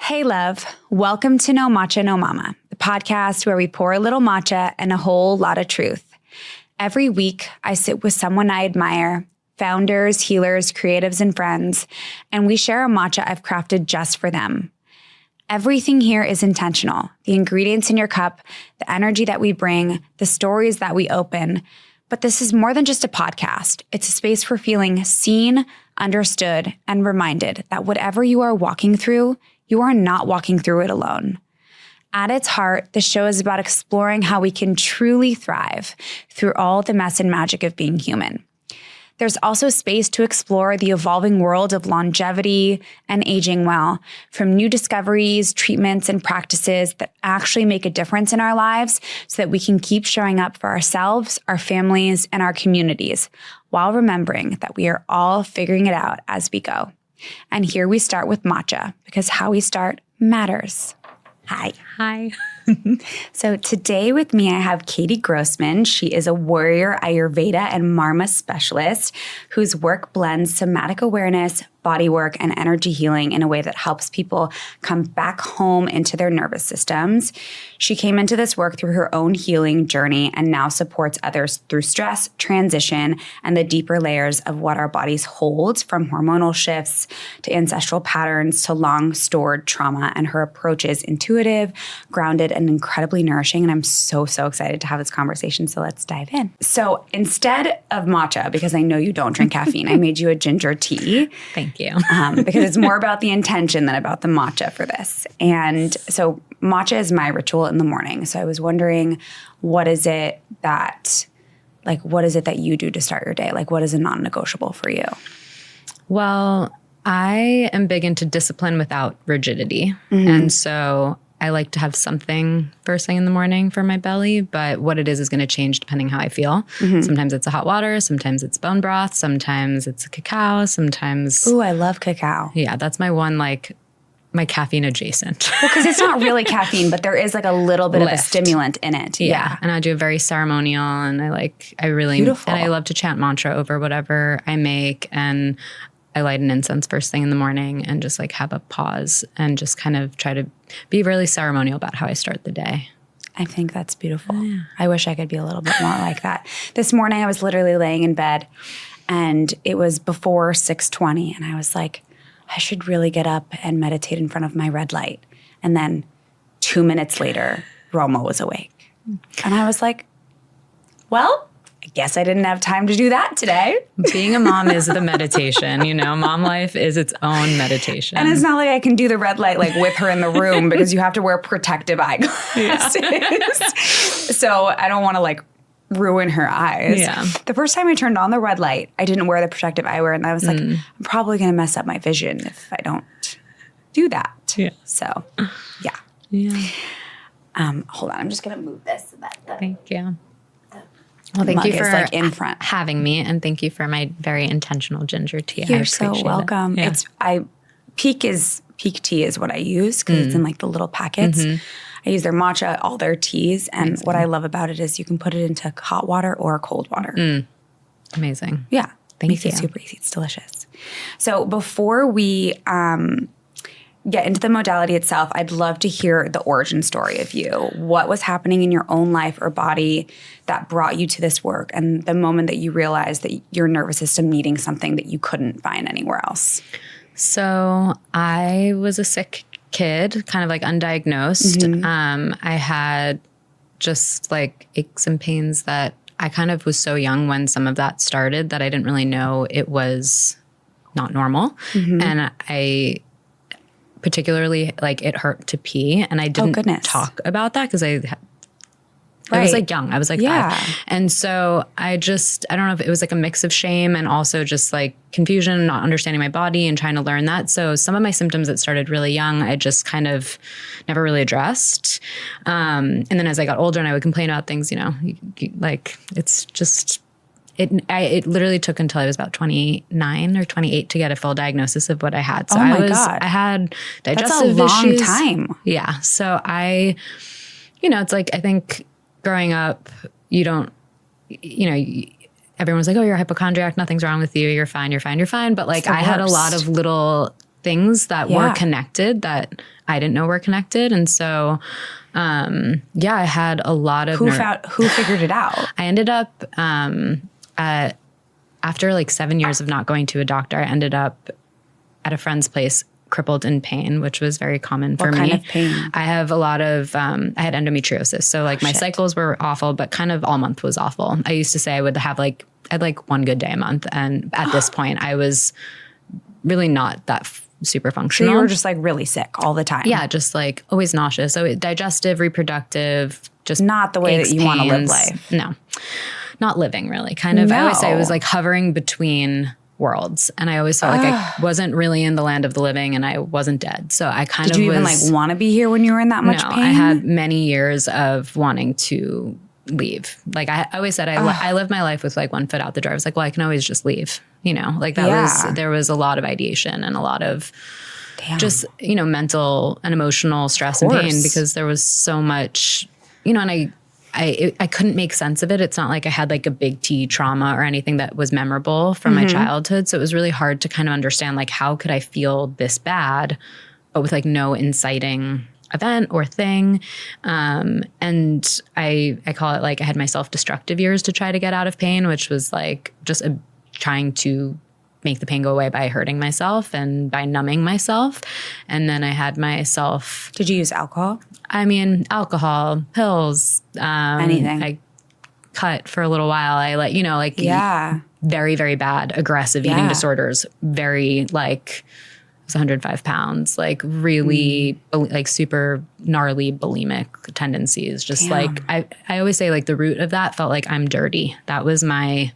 Hey, love. Welcome to No Matcha, No Mama, the podcast where we pour a little matcha and a whole lot of truth. Every week, I sit with someone I admire, founders, healers, creatives, and friends, and we share a matcha I've crafted just for them. Everything here is intentional. The ingredients in your cup, the energy that we bring, the stories that we open. But this is more than just a podcast. It's a space for feeling seen, understood, and reminded that whatever you are walking through, you are not walking through it alone. At its heart, the show is about exploring how we can truly thrive through all the mess and magic of being human. There's also space to explore the evolving world of longevity and aging well, from new discoveries, treatments, and practices that actually make a difference in our lives so that we can keep showing up for ourselves, our families, and our communities, while remembering that we are all figuring it out as we go. And here we start with matcha, because how we start matters. Hi. Hi. So today with me, I have Katie Grossman. She is a warrior Ayurveda and Marma specialist whose work blends somatic awareness, bodywork, and energy healing in a way that helps people come back home into their nervous systems. She came into this work through her own healing journey and now supports others through stress, transition, and the deeper layers of what our bodies hold, from hormonal shifts to ancestral patterns to long-stored trauma. And her approach is intuitive, grounded, and incredibly nourishing. And I'm so excited to have this conversation. So let's dive in. So instead of matcha, because I know you don't drink caffeine, I made you a ginger tea. Thank you. Because it's more about the intention than about the matcha for this. And so matcha is my ritual in the morning. So I was wondering, what is it that you do to start your day? Like, what is a non-negotiable for you? Well, I am big into discipline without rigidity. Mm-hmm. And so I like to have something first thing in the morning for my belly, but what it is going to change depending how I feel. Mm-hmm. Sometimes it's a hot water, sometimes it's bone broth, sometimes it's a cacao, sometimes... Ooh, I love cacao. Yeah, that's my one, my caffeine adjacent. Well, because it's not really caffeine, but there is a little bit of a stimulant in it. Yeah. And I do a very ceremonial, and I really... Beautiful. And I love to chant mantra over whatever I make, and I light an incense first thing in the morning and just have a pause and just kind of try to be really ceremonial about how I start the day. I think that's beautiful. Yeah. I wish I could be a little bit more like that. This morning I was literally laying in bed and it was before 6:20 and I was like, I should really get up and meditate in front of my red light. And then 2 minutes later, Roma was awake. And I was like, well, I guess I didn't have time to do that today. Being a mom is the meditation, Mom life is its own meditation. And it's not like I can do the red light with her in the room because you have to wear protective eyeglasses. Yeah. So I don't want to ruin her eyes. Yeah. The first time I turned on the red light, I didn't wear the protective eyewear and I was like, I'm probably going to mess up my vision if I don't do that. Yeah. So, yeah. Yeah. Hold on. I'm just going to move this so that Thank you. Well, thank you for in front having me, and thank you for my very intentional ginger tea. You're so welcome. Yeah. Peak tea is what I use because it's in the little packets. Mm-hmm. I use their matcha, all their teas, and amazing. What I love about it is you can put it into hot water or cold water. Amazing. Yeah, makes it super easy. It's delicious. So before we get into the modality itself, I'd love to hear the origin story of you. What was happening in your own life or body that brought you to this work, and the moment that you realized that your nervous system needing something that you couldn't find anywhere else? So I was a sick kid, kind of undiagnosed. Mm-hmm. I had just aches and pains that I kind of was so young when some of that started that I didn't really know it was not normal. Mm-hmm. And I particularly it hurt to pee, and I didn't talk about that because I was young. I was 5. And so I don't know if it was a mix of shame and also just confusion, not understanding my body and trying to learn that. So some of my symptoms that started really young, I just kind of never really addressed. And then as I got older and I would complain about things, it's just... It literally took until I was about 29 or 28 to get a full diagnosis of what I had. So God. I had digestive issues. That's a long time. Yeah. So it's I think growing up, you don't, everyone's like, oh, you're a hypochondriac. Nothing's wrong with you. You're fine. But I had a lot of little things that were connected that I didn't know were connected. And so, I had a lot of... Who figured it out? I ended up, after like 7 years of not going to a doctor, I ended up at a friend's place, crippled in pain, which was very common for me. What kind of pain? I have a lot of, I had endometriosis. So like my cycles were awful, but kind of all month was awful. I used to say I would have I'd like one good day a month. And at this point I was really not that super functional. So you were just like really sick all the time. Yeah. Just like always nauseous. So digestive, reproductive, just not the way that you want to live life. No, not living really. Kind of, I always say I was like hovering between worlds. And I always felt like I wasn't really in the land of the living and I wasn't dead. So I kind of Did you even like want to be here when you were in that much pain? I had many years of wanting to leave. Like I always said, I lived my life with like one foot out the door. I was like, well, I can always just leave, like that there was a lot of ideation and a lot of just, mental and emotional stress and pain because there was so much, and I couldn't make sense of it. It's not like I had like a big T trauma or anything that was memorable from my childhood. So it was really hard to kind of understand like how could I feel this bad, but with like no inciting event or thing. And I call it like I had my self-destructive years to try to get out of pain, which was like just trying to make the pain go away by hurting myself and by numbing myself. And then I had myself... Did you use alcohol? I mean, alcohol, pills, anything. I cut for a little while. I very, very bad aggressive eating disorders. Very like, I was 105 pounds, like really like super gnarly bulimic tendencies. Just like, I always say like the root of that felt like I'm dirty. That was my,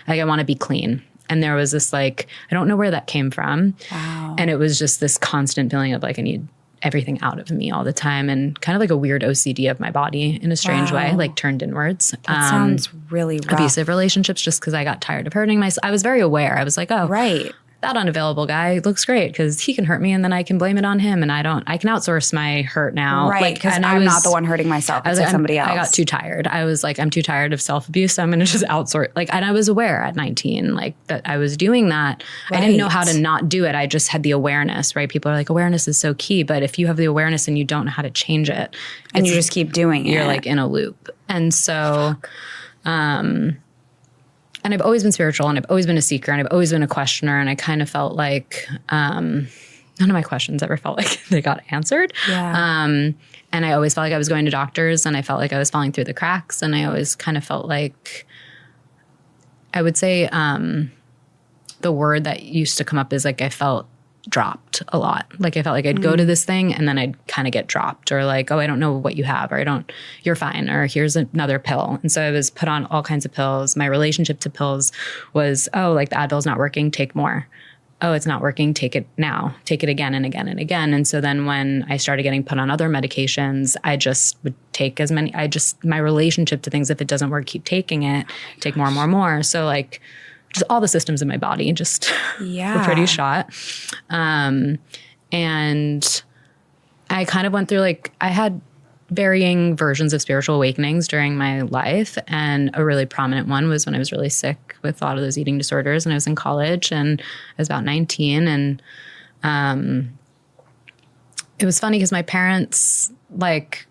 like I want to be clean. And there was this like, I don't know where that came from. Wow. And it was just this constant feeling of like, I need everything out of me all the time and kind of like a weird OCD of my body in a strange way, like turned inwards. That sounds really rough. Abusive relationships just because I got tired of hurting myself. I was very aware. I was like, oh, right. That unavailable guy looks great because he can hurt me and then I can blame it on him and I can outsource my hurt now. Right, because I'm not the one hurting myself. It's like somebody else. I got too tired. I was like, I'm too tired of self-abuse, so I'm going to just outsource. Like, and I was aware at 19, like that I was doing that. Right. I didn't know how to not do it. I just had the awareness, right? People are like, awareness is so key. But if you have the awareness and you don't know how to change it. And you just keep doing it. You're like in a loop. And so... And I've always been spiritual and I've always been a seeker and I've always been a questioner. And I kind of felt like none of my questions ever felt like they got answered. Yeah. And I always felt like I was going to doctors and I felt like I was falling through the cracks. And I always kind of felt like, I would say the word that used to come up is like I felt dropped a lot. Like I felt like I'd go to this thing and then I'd kind of get dropped or like, oh, I don't know what you have or you're fine or here's another pill. And so I was put on all kinds of pills. My relationship to pills was, oh, like the Advil's not working, take more. Oh, it's not working, take it now. Take it again and again and again. And so then when I started getting put on other medications, I just would take as many, my relationship to things, if it doesn't work, keep taking it, take more and more and more. So like, just all the systems in my body just were pretty shot. And I kind of went through like, I had varying versions of spiritual awakenings during my life. And a really prominent one was when I was really sick with a lot of those eating disorders and I was in college and I was about 19. And it was funny because my parents like,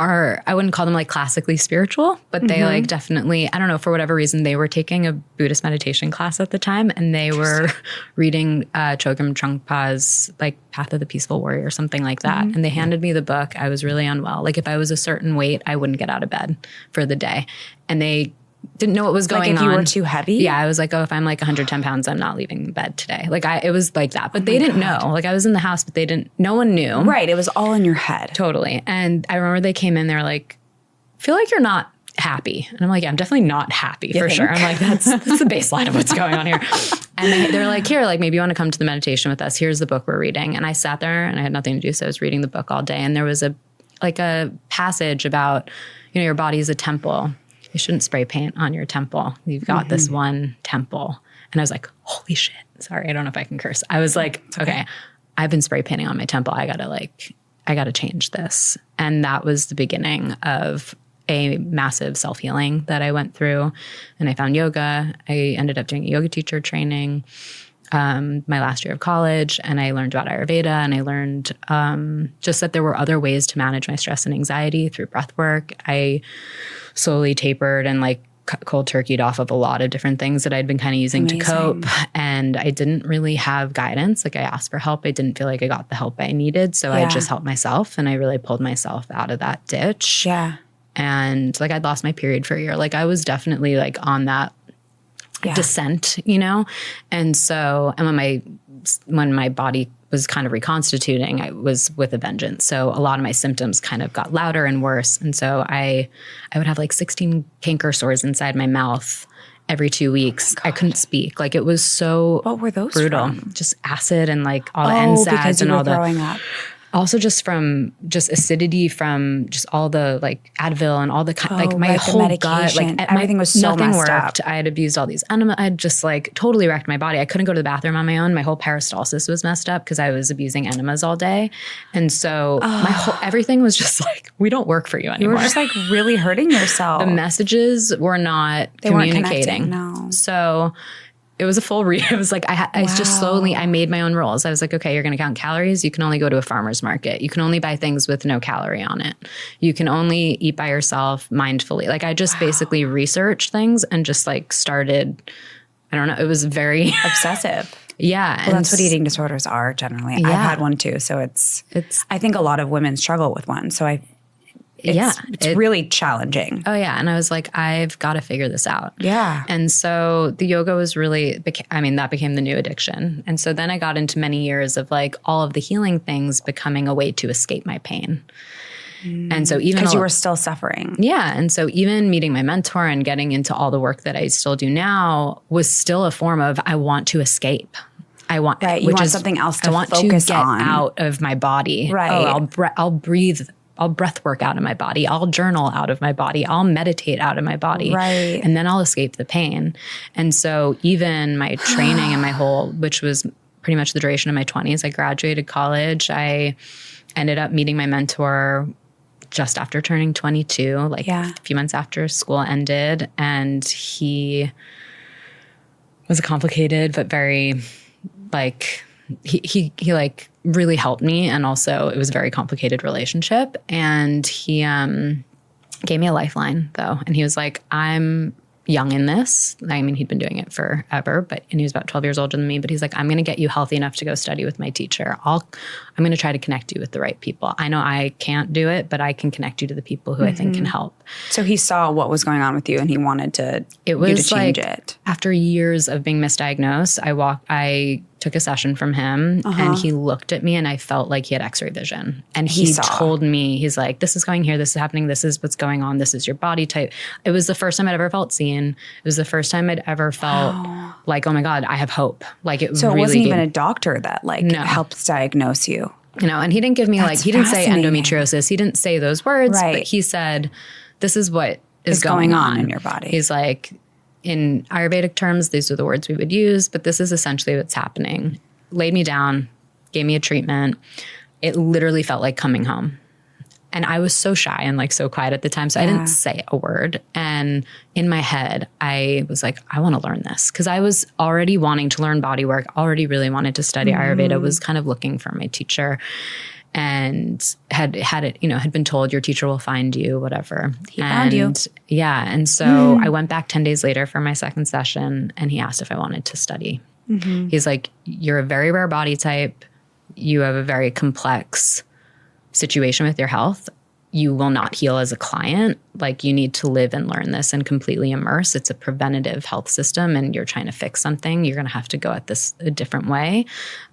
I wouldn't call them like classically spiritual, but they like definitely, I don't know, for whatever reason, they were taking a Buddhist meditation class at the time and they were reading Chogyam Trungpa's like Path of the Peaceful Warrior or something like that. And they handed me the book. I was really unwell. Like if I was a certain weight, I wouldn't get out of bed for the day. And they didn't know what was going on. Like if you were too heavy? Yeah, I was like, oh, if I'm like 110 pounds, I'm not leaving bed today. Like it was like that. But they didn't know. Like I was in the house, but no one knew. Right. It was all in your head. Totally. And I remember they came in, they were like, I feel like you're not happy. And I'm like, yeah, I'm definitely not happy for sure. I'm like, that's the baseline of what's going on here. And they're like, here, like maybe you want to come to the meditation with us. Here's the book we're reading. And I sat there and I had nothing to do. So I was reading the book all day. And there was a passage about, your body is a temple. You shouldn't spray paint on your temple. You've got this one temple. And I was like, holy shit. Sorry, I don't know if I can curse. I was like, okay, I've been spray painting on my temple. I gotta change this. And that was the beginning of a massive self-healing that I went through. And I found yoga. I ended up doing a yoga teacher training. my last year of college, and I learned about Ayurveda, and I learned just that there were other ways to manage my stress and anxiety through breath work. I slowly tapered and like cold turkeyed off of a lot of different things that I'd been kind of using to cope. And I didn't really have guidance. Like I asked for help. I didn't feel like I got the help I needed. So I just helped myself, and I really pulled myself out of that ditch. Yeah. And like I'd lost my period for a year. Like I was definitely like on that descent, you know? And so, and when my body was kind of reconstituting, I was with a vengeance. So a lot of my symptoms kind of got louder and worse. And so I would have like 16 canker sores inside my mouth every 2 weeks. I couldn't speak. Like it was so What were those brutal. from? Just acid and like all the NSAIDs and all the throwing up. Also just from just acidity from just all the like Advil and all the like my whole gut, like everything was so nothing messed worked. up. I had abused all these enema. I had just like totally wrecked my body. I couldn't go to the bathroom on my own. My whole peristalsis was messed up because I was abusing enemas all day. And so my whole everything was just like, we don't work for you anymore. You were just like really hurting yourself. The messages were not communicating. No. So it was a full it was like I just slowly, I made my own rules. I was like, okay, you're going to count calories. You can only go to a farmer's market. You can only buy things with no calorie on it. You can only eat by yourself mindfully. Like I just basically researched things and just like started, I don't know, it was very obsessive. Yeah. Well, that's what eating disorders are generally. I've had one too. So it's I think a lot of women struggle with one. So it's really challenging. Oh, yeah. And I was like, I've got to figure this out. Yeah. And so the yoga was really, that became the new addiction. And so then I got into many years of like all of the healing things becoming a way to escape my pain. And so even because you were still suffering. Yeah. And so even meeting my mentor and getting into all the work that I still do now was still a form of, I want to escape. I want, right. You want something else to focus on. I want to get out of my body. Right. Oh, I'll breathe. I'll breath work out of my body. I'll journal out of my body. I'll meditate out of my body. Right. And then I'll escape the pain. And so even my training and my whole, which was pretty much the duration of my 20s, I graduated college. I ended up meeting my mentor just after turning 22, like a few months after school ended. And he was a complicated, but very like, he like really helped me. And also it was a very complicated relationship. And he gave me a lifeline though. And he was like, I'm young in this. I mean, he'd been doing it forever, and he was about 12 years older than me, but he's like, I'm going to get you healthy enough to go study with my teacher. I'm going to try to connect you with the right people. I know I can't do it, but I can connect you to the people who I think can help. So he saw what was going on with you and he wanted you to change it. After years of being misdiagnosed, I took a session from him and he looked at me and I felt like he had x-ray vision. And he told me, he's like, this is going here, this is happening, this is what's going on, this is your body type. It was the first time I'd ever felt seen. It was the first time I'd ever felt like, oh my God, I have hope. Like it So really it wasn't even a doctor that helped diagnose you. You know, and he didn't give me he didn't say endometriosis. He didn't say those words, but he said, this is what is going on in your body. He's like, in Ayurvedic terms, these are the words we would use, but this is essentially what's happening. Laid me down, gave me a treatment. It literally felt like coming home. And I was so shy and like so quiet at the time. So I didn't say a word. And in my head, I was like, I want to learn this. Because I was already wanting to learn bodywork, already really wanted to study Ayurveda, was kind of looking for my teacher. And had been told your teacher will find you, whatever. He found you. Yeah. And so I went back 10 days later for my second session and he asked if I wanted to study. He's like, you're a very rare body type. You have a very complex situation with your health. You will not heal as a client. Like you need to live and learn this and completely immerse. It's a preventative health system and you're trying to fix something. You're going to have to go at this a different way.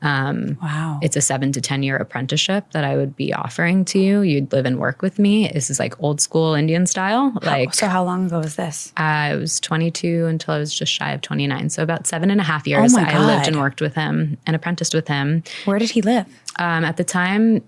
Wow. It's a 7 to 10 year apprenticeship that I would be offering to you. You'd live and work with me. This is like old school Indian style. So how long ago was this? I was 22 until I was just shy of 29. So about 7.5 years I lived and worked with him and apprenticed with him. Where did he live? At the time,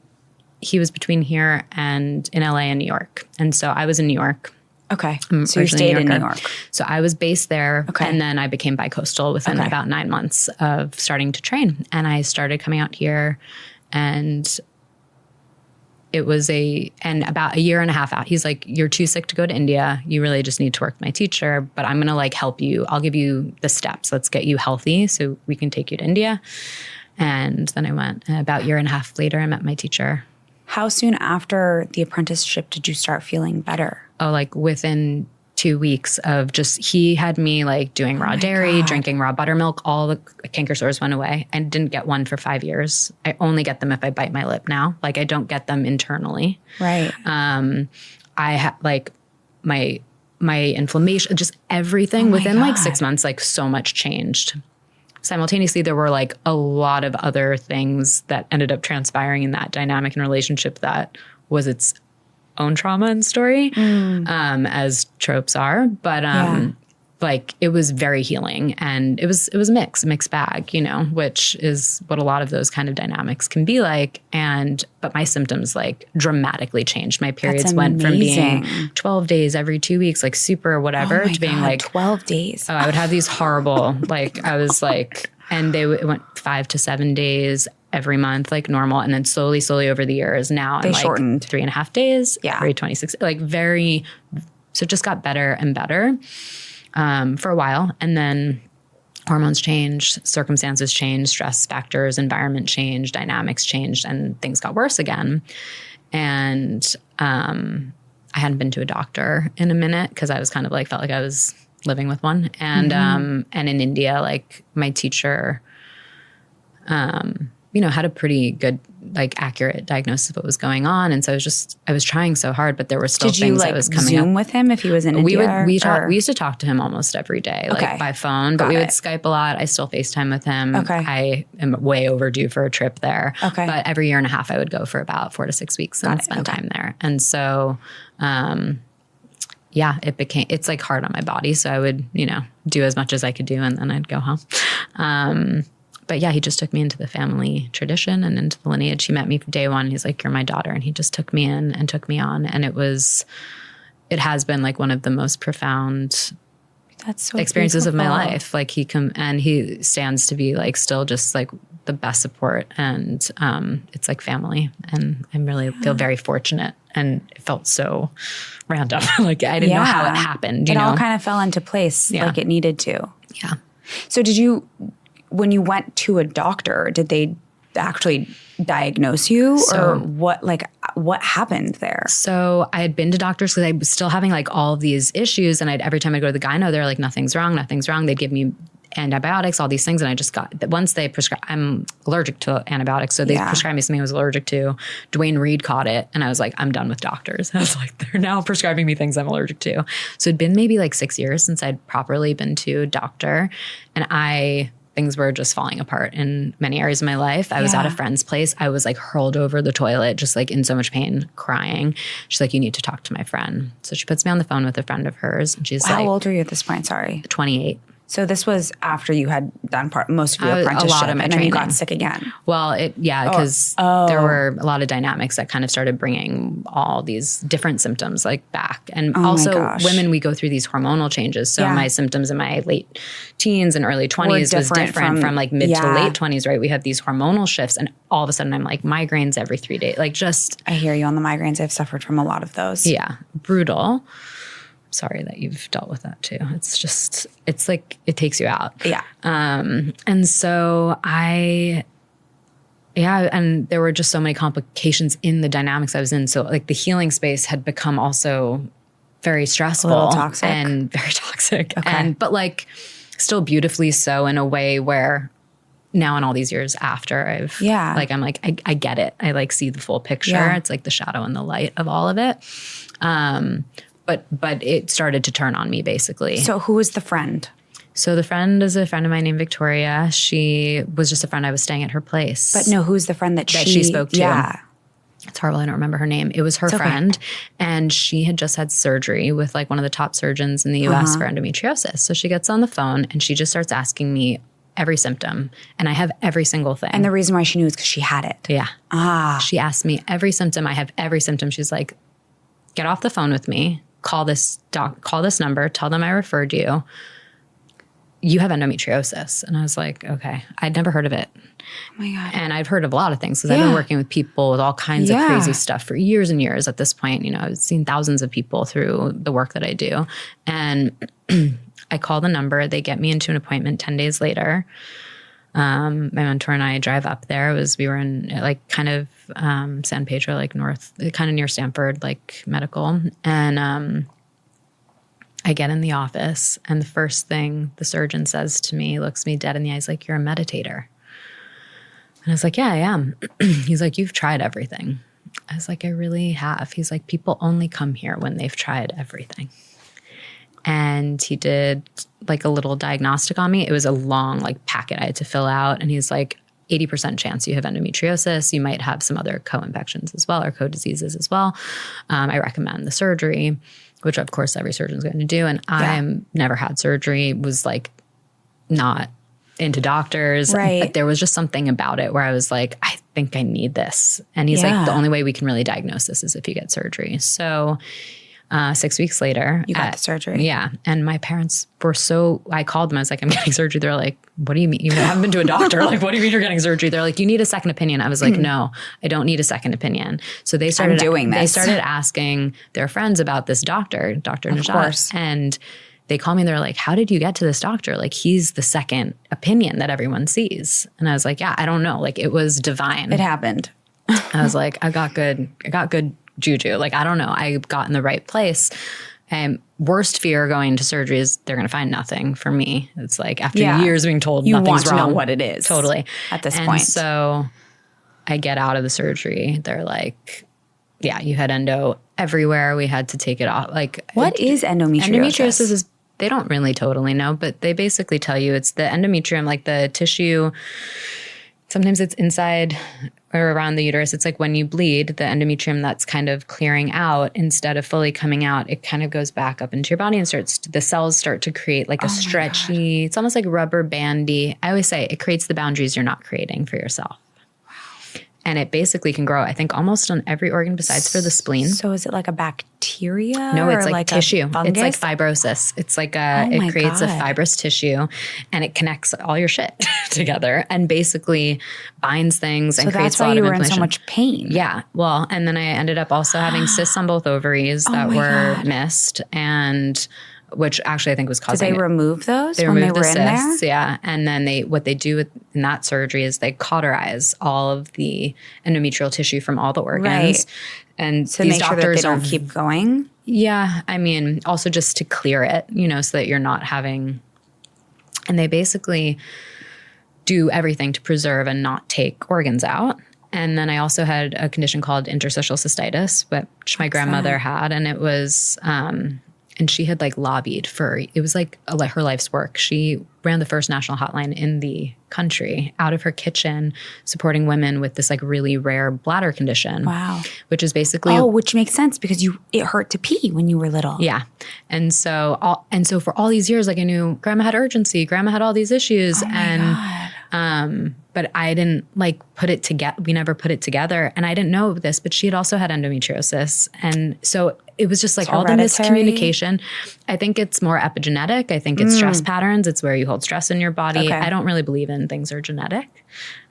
he was between here and in LA and New York. And so I was in New York. Okay. So you stayed in New York. So I was based there. Okay. And then I became bicoastal within about 9 months of starting to train. And I started coming out here and it was and about a year and a half out, he's like, you're too sick to go to India. You really just need to work with my teacher, but I'm going to like help you. I'll give you the steps. Let's get you healthy so we can take you to India. And then I went. And about a year and a half later, I met my teacher. How soon after the apprenticeship did you start feeling better? Oh, like within 2 weeks of just, he had me like doing raw dairy, drinking raw buttermilk, all the canker sores went away. I didn't get one for 5 years. I only get them if I bite my lip now. Like I don't get them internally. Right. I had like my inflammation, just everything within like 6 months, like so much changed. Simultaneously, there were like a lot of other things that ended up transpiring in that dynamic and relationship that was its own trauma and story, as tropes are. But like it was very healing, and it was a mixed bag, you know, which is what a lot of those kind of dynamics can be like. But my symptoms like dramatically changed. My periods went from being 12 days every 2 weeks, like super whatever, to being like 12 days. Oh, I would have these horrible, like I was like, and it went 5 to 7 days every month, like normal. And then slowly over the years, now they I'm like shortened 3.5 days, every 26, like so it just got better and better for a while. And then hormones changed, circumstances changed, stress factors, environment changed, dynamics changed, and things got worse again. And I hadn't been to a doctor in a minute because I was kind of like, felt like I was living with one. And and in India, like my teacher, you know, had a pretty good, like accurate diagnosis of what was going on. And so I was trying so hard, but there were still things that was coming up. Did you Zoom with him if he was in India? We used to talk to him almost every day, like by phone, but we would Skype a lot. I still FaceTime with him. I am way overdue for a trip there. But every year and a half I would go for about 4 to 6 weeks and spend time there. And so, it's like hard on my body. So I would, you know, do as much as I could do and then I'd go home. But yeah, he just took me into the family tradition and into the lineage. He met me from day one. He's like, you're my daughter. And he just took me in and took me on. And it has been like one of the most profound experiences of my life. Like he stands to be like still just like the best support. And it's like family. And I really feel very fortunate. And it felt so random. Like I didn't know how it happened. It all kind of fell into place like it needed to. Yeah. So when you went to a doctor, did they actually diagnose you or what happened there? So I had been to doctors because I was still having like all of these issues. And every time I go to the gyno, they're like, nothing's wrong. They'd give me antibiotics, all these things. And I just once they prescribe, I'm allergic to antibiotics. So they prescribed me something I was allergic to. Dwayne Reed caught it. And I was like, I'm done with doctors. I was like, they're now prescribing me things I'm allergic to. So it'd been maybe like 6 years since I'd properly been to a doctor. And things were just falling apart in many areas of my life. I was at a friend's place. I was like hurled over the toilet, just like in so much pain, crying. She's like, you need to talk to my friend. So she puts me on the phone with a friend of hers. And she's like, how old were you at this point? Sorry. 28. So this was after you had done most of your apprenticeship, a lot of my and training. Then you got sick again. Well, because there were a lot of dynamics that kind of started bringing all these different symptoms like back. And also women, we go through these hormonal changes. So my symptoms in my late teens and early 20s was different from like mid to late 20s, right? We had these hormonal shifts and all of a sudden I'm like migraines every 3 days. Like just. I hear you on the migraines. I've suffered from a lot of those. Yeah. Brutal. Sorry that you've dealt with that too. It's like, it takes you out. Yeah. And so and there were just so many complications in the dynamics I was in. So like the healing space had become also very stressful. A little toxic. And very toxic. Okay. But like still beautifully so in a way where now in all these years after I'm like, I get it. I like see the full picture. Yeah. It's like the shadow and the light of all of it. But it started to turn on me basically. So who was the friend? So the friend is a friend of mine named Victoria. She was just a friend. I was staying at her place. But no, who's the friend that she spoke to? Yeah. It's horrible. I don't remember her name. It was her friend. And she had just had surgery with like one of the top surgeons in the US for endometriosis. So she gets on the phone and she just starts asking me every symptom. And I have every single thing. And the reason why she knew is because she had it. Yeah. She asked me every symptom. I have every symptom. She's like, get off the phone with me. Call this number, tell them I referred you. You have endometriosis. And I was like, okay. I'd never heard of it. Oh my God. And I've heard of a lot of things because I've been working with people with all kinds of crazy stuff for years and years at this point. You know, I've seen thousands of people through the work that I do. And I call the number. They get me into an appointment 10 days later. My mentor and I drive up there. We were in like kind of San Pedro, like north, kind of near Stanford, like medical. And I get in the office, and the first thing the surgeon says to me, looks me dead in the eyes, like, "You're a meditator." And I was like, "Yeah, I am." He's like, "You've tried everything." I was like, "I really have." He's like, "People only come here when they've tried everything." And he did like a little diagnostic on me. It was a long like packet I had to fill out. And he's like, 80% chance you have endometriosis. You might have some other co-infections as well, or co-diseases as well. I recommend the surgery, which of course every surgeon's going to do. And I never had surgery, was like not into doctors. Right. But there was just something about it where I was like, I think I need this. And he's like, the only way we can really diagnose this is if you get surgery. So 6 weeks later. You got the surgery. Yeah. And my parents were I called them. I was like, "I'm getting surgery." They're like, "What do you mean? You haven't been to a doctor? Like, what do you mean you're getting surgery?" They're like, "You need a second opinion." I was like, "No, I don't need a second opinion." So they started doing this. They started asking their friends about this doctor, Dr. Najat. And they call me and they're like, "How did you get to this doctor? Like, he's the second opinion that everyone sees." And I was like, "Yeah, I don't know. Like, it was divine. It happened." I was like, I got good juju. Like, I don't know. I got in the right place. And worst fear going to surgery is they're going to find nothing for me. It's like after years being told nothing's wrong. You want to know what it is. Totally. At this point. So I get out of the surgery. They're like, "Yeah, you had endo everywhere. We had to take it off." Like, what is endometriosis? Endometriosis is, they don't really totally know, but they basically tell you it's the endometrium, like the tissue. Sometimes it's inside or around the uterus. It's like when you bleed, the endometrium that's kind of clearing out, instead of fully coming out, it kind of goes back up into your body and the cells start to create like a stretchy, it's almost like rubber bandy. I always say it creates the boundaries you're not creating for yourself. And it basically can grow, I think, almost on every organ besides for the spleen. So is it like a bacteria? No, it's like tissue. Fungus? It's like fibrosis. It's like it creates a fibrous tissue, and it connects all your shit together and basically binds things and creates a lot of inflammation. So that's why you were in so much pain. Yeah. Well, and then I ended up also having cysts on both ovaries that were missed, and which actually I think was causing. Did they remove those when they were in cysts, there? Yeah. And then what they do in that surgery is they cauterize all of the endometrial tissue from all the organs. Right. And so these doctors sure that they don't keep going? Yeah. I mean, also just to clear it, so that you're not having, and they basically do everything to preserve and not take organs out. And then I also had a condition called interstitial cystitis, which my grandmother had. And it was, and she had like lobbied it was like her life's work. She ran the first national hotline in the country out of her kitchen, supporting women with this like really rare bladder condition. Wow. Which is basically. Oh, which makes sense because it hurt to pee when you were little. Yeah. And so for all these years, like I knew grandma had urgency, grandma had all these issues. Oh my God. But I didn't like put it together. We never put it together. And I didn't know this, but she had also had endometriosis. And so it was just like all the miscommunication. I think it's more epigenetic. I think it's stress patterns. It's where you hold stress in your body. Okay. I don't really believe in things are genetic.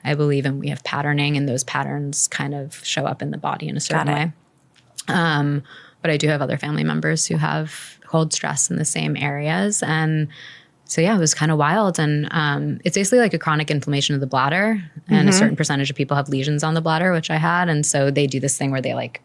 I believe in we have patterning, and those patterns kind of show up in the body in a certain way. But I do have other family members who hold stress in the same areas. And so yeah, it was kind of wild. And it's basically like a chronic inflammation of the bladder. And a certain percentage of people have lesions on the bladder, which I had. And so they do this thing where they like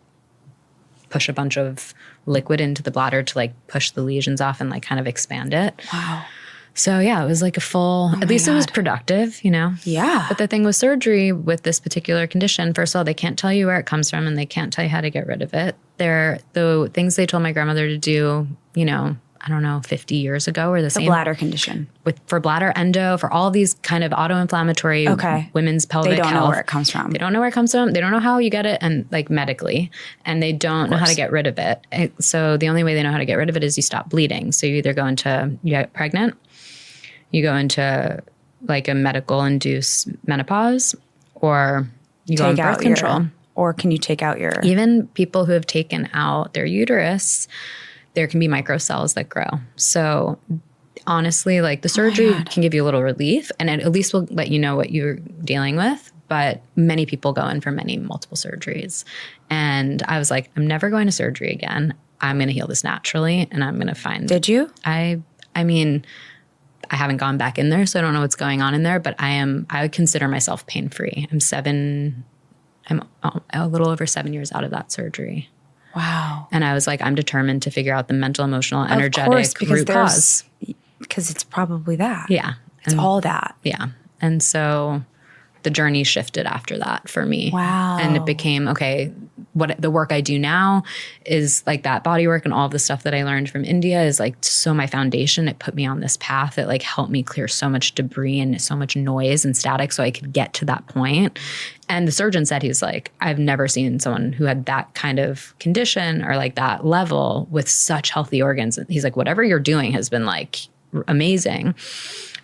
push a bunch of liquid into the bladder to like push the lesions off and like kind of expand it. Wow. So yeah, it was like at least it was productive, Yeah. But the thing with surgery with this particular condition, first of all, they can't tell you where it comes from and they can't tell you how to get rid of it. The things they told my grandmother to do, I don't know, 50 years ago were the same. The bladder condition. For bladder, endo, for all these kind of autoinflammatory women's pelvic health. They don't know where it comes from. They don't know where it comes from. They don't know how you get it and like medically. And they don't know how to get rid of it. So the only way they know how to get rid of it is you stop bleeding. So you either you get pregnant, you go into like a medical induced menopause, or you go on birth control. Or can you take out even people who have taken out their uterus, there can be microcells that grow. So honestly, like the surgery can give you a little relief, and it at least will let you know what you're dealing with. But many people go in for multiple surgeries. And I was like, I'm never going to surgery again. I'm going to heal this naturally, and I'm going to find. Did you? I mean, I haven't gone back in there, so I don't know what's going on in there, but I would consider myself pain-free. I'm a little over 7 years out of that surgery. Wow. And I was like, I'm determined to figure out the mental, emotional, energetic root cause. Because it's probably that. Yeah. It's all that. Yeah. And so the journey shifted after that for me. Wow. And it became, okay, what the work I do now is like that body work, and all the stuff that I learned from India is like so my foundation. It put me on this path. It like helped me clear so much debris and so much noise and static so I could get to that point. And the surgeon said, he's like, I've never seen someone who had that kind of condition or like that level with such healthy organs. And he's like, whatever you're doing has been like amazing.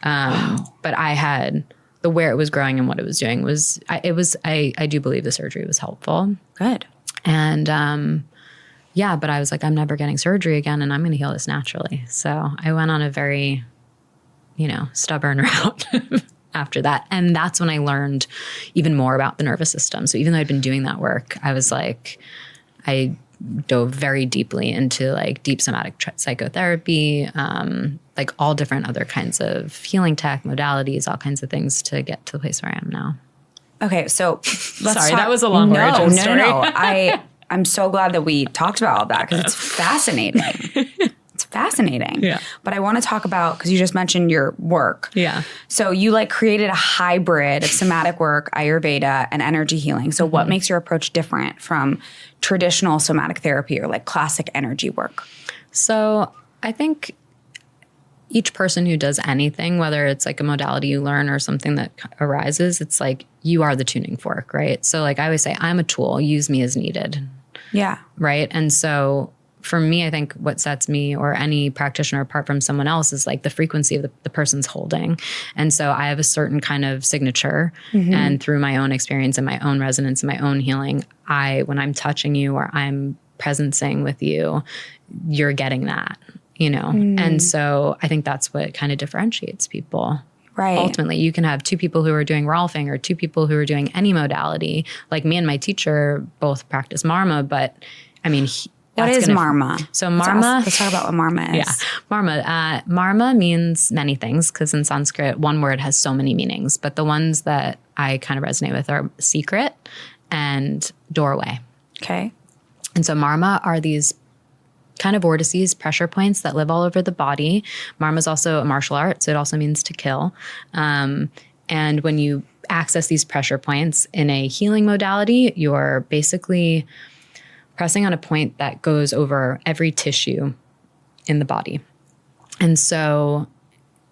But I had the where it was growing and what it was doing was, I do believe the surgery was helpful. Good. And but I was like, I'm never getting surgery again, and I'm going to heal this naturally. So I went on a very, stubborn route after that. And that's when I learned even more about the nervous system. So even though I'd been doing that work, I was like, I dove very deeply into like deep somatic psychotherapy, like all different other kinds of healing tech modalities, all kinds of things to get to the place where I am now. Okay, so Sorry, that was a long origin story. No. I'm so glad that we talked about all that because it's fascinating. It's fascinating. Yeah. But I want to talk about, because you just mentioned your work. Yeah. So you like created a hybrid of somatic work, Ayurveda, and energy healing. So what makes your approach different from traditional somatic therapy or like classic energy work? So I think each person who does anything, whether it's like a modality you learn or something that arises, it's like you are the tuning fork, right? So like I always say, I'm a tool, use me as needed. Yeah. Right. And so for me, I think what sets me or any practitioner apart from someone else is like the frequency of the person's holding. And so I have a certain kind of signature, and through my own experience and my own resonance and my own healing, when I'm touching you or I'm presencing with you, you're getting that, And so I think that's what kind of differentiates people. Right. Ultimately, you can have two people who are doing Rolfing or two people who are doing any modality. Like me and my teacher both practice Marma, but I mean, what is Marma? So Marma. Let's talk about what Marma is. Yeah, Marma. Marma means many things because in Sanskrit, one word has so many meanings. But the ones that I kind of resonate with are secret and doorway. Okay. And so Marma are these kind of vortices, pressure points that live all over the body. Marma is also a martial art, so it also means to kill. And when you access these pressure points in a healing modality, you're basically pressing on a point that goes over every tissue in the body. And so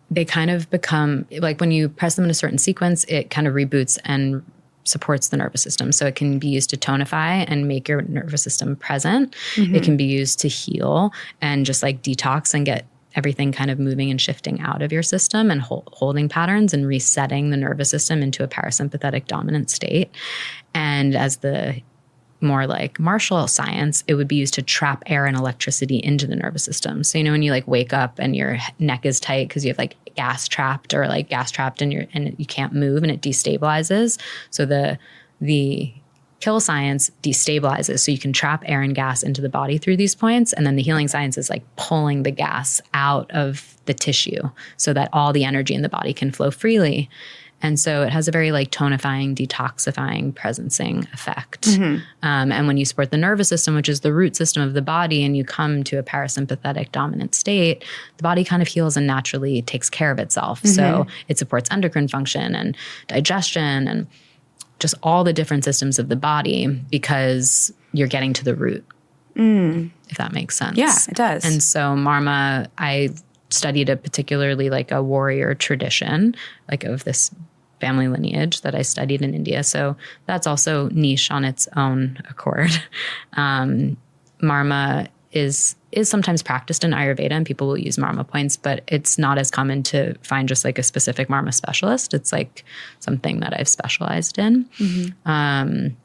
they kind of become, like when you press them in a certain sequence, it kind of reboots and supports the nervous system. So it can be used to tonify and make your nervous system present. It can be used to heal and just like detox and get everything kind of moving and shifting out of your system and holding patterns and resetting the nervous system into a parasympathetic dominant state. And as the more like martial science, it would be used to trap air and electricity into the nervous system. So, when you like wake up and your neck is tight because you have like gas trapped and you can't move and it destabilizes. So the kill science destabilizes. So you can trap air and gas into the body through these points. And then the healing science is like pulling the gas out of the tissue so that all the energy in the body can flow freely. And so it has a very like tonifying, detoxifying, presencing effect. And when you support the nervous system, which is the root system of the body, and you come to a parasympathetic dominant state, the body kind of heals and naturally takes care of itself. So it supports endocrine function and digestion and just all the different systems of the body because you're getting to the root, if that makes sense. Yeah, it does. And so Marma, I studied a particularly like a warrior tradition, like of this family lineage that I studied in India. So that's also niche on its own accord. Marma is sometimes practiced in Ayurveda and people will use Marma points, but it's not as common to find just like a specific Marma specialist. It's like something that I've specialized in. And,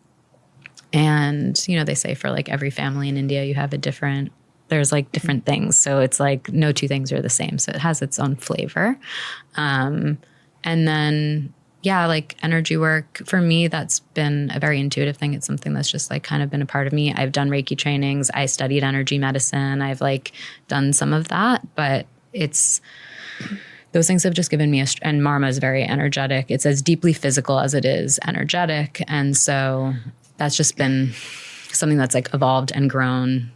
they say for like every family in India, you have a different There's like different things. So it's like no two things are the same. So it has its own flavor. And then, yeah, like energy work for me, that's been a very intuitive thing. It's something that's just like kind of been a part of me. I've done Reiki trainings. I studied energy medicine. I've like done some of that, but those things have just given me and Marma is very energetic. It's as deeply physical as it is energetic. And so that's just been something that's like evolved and grown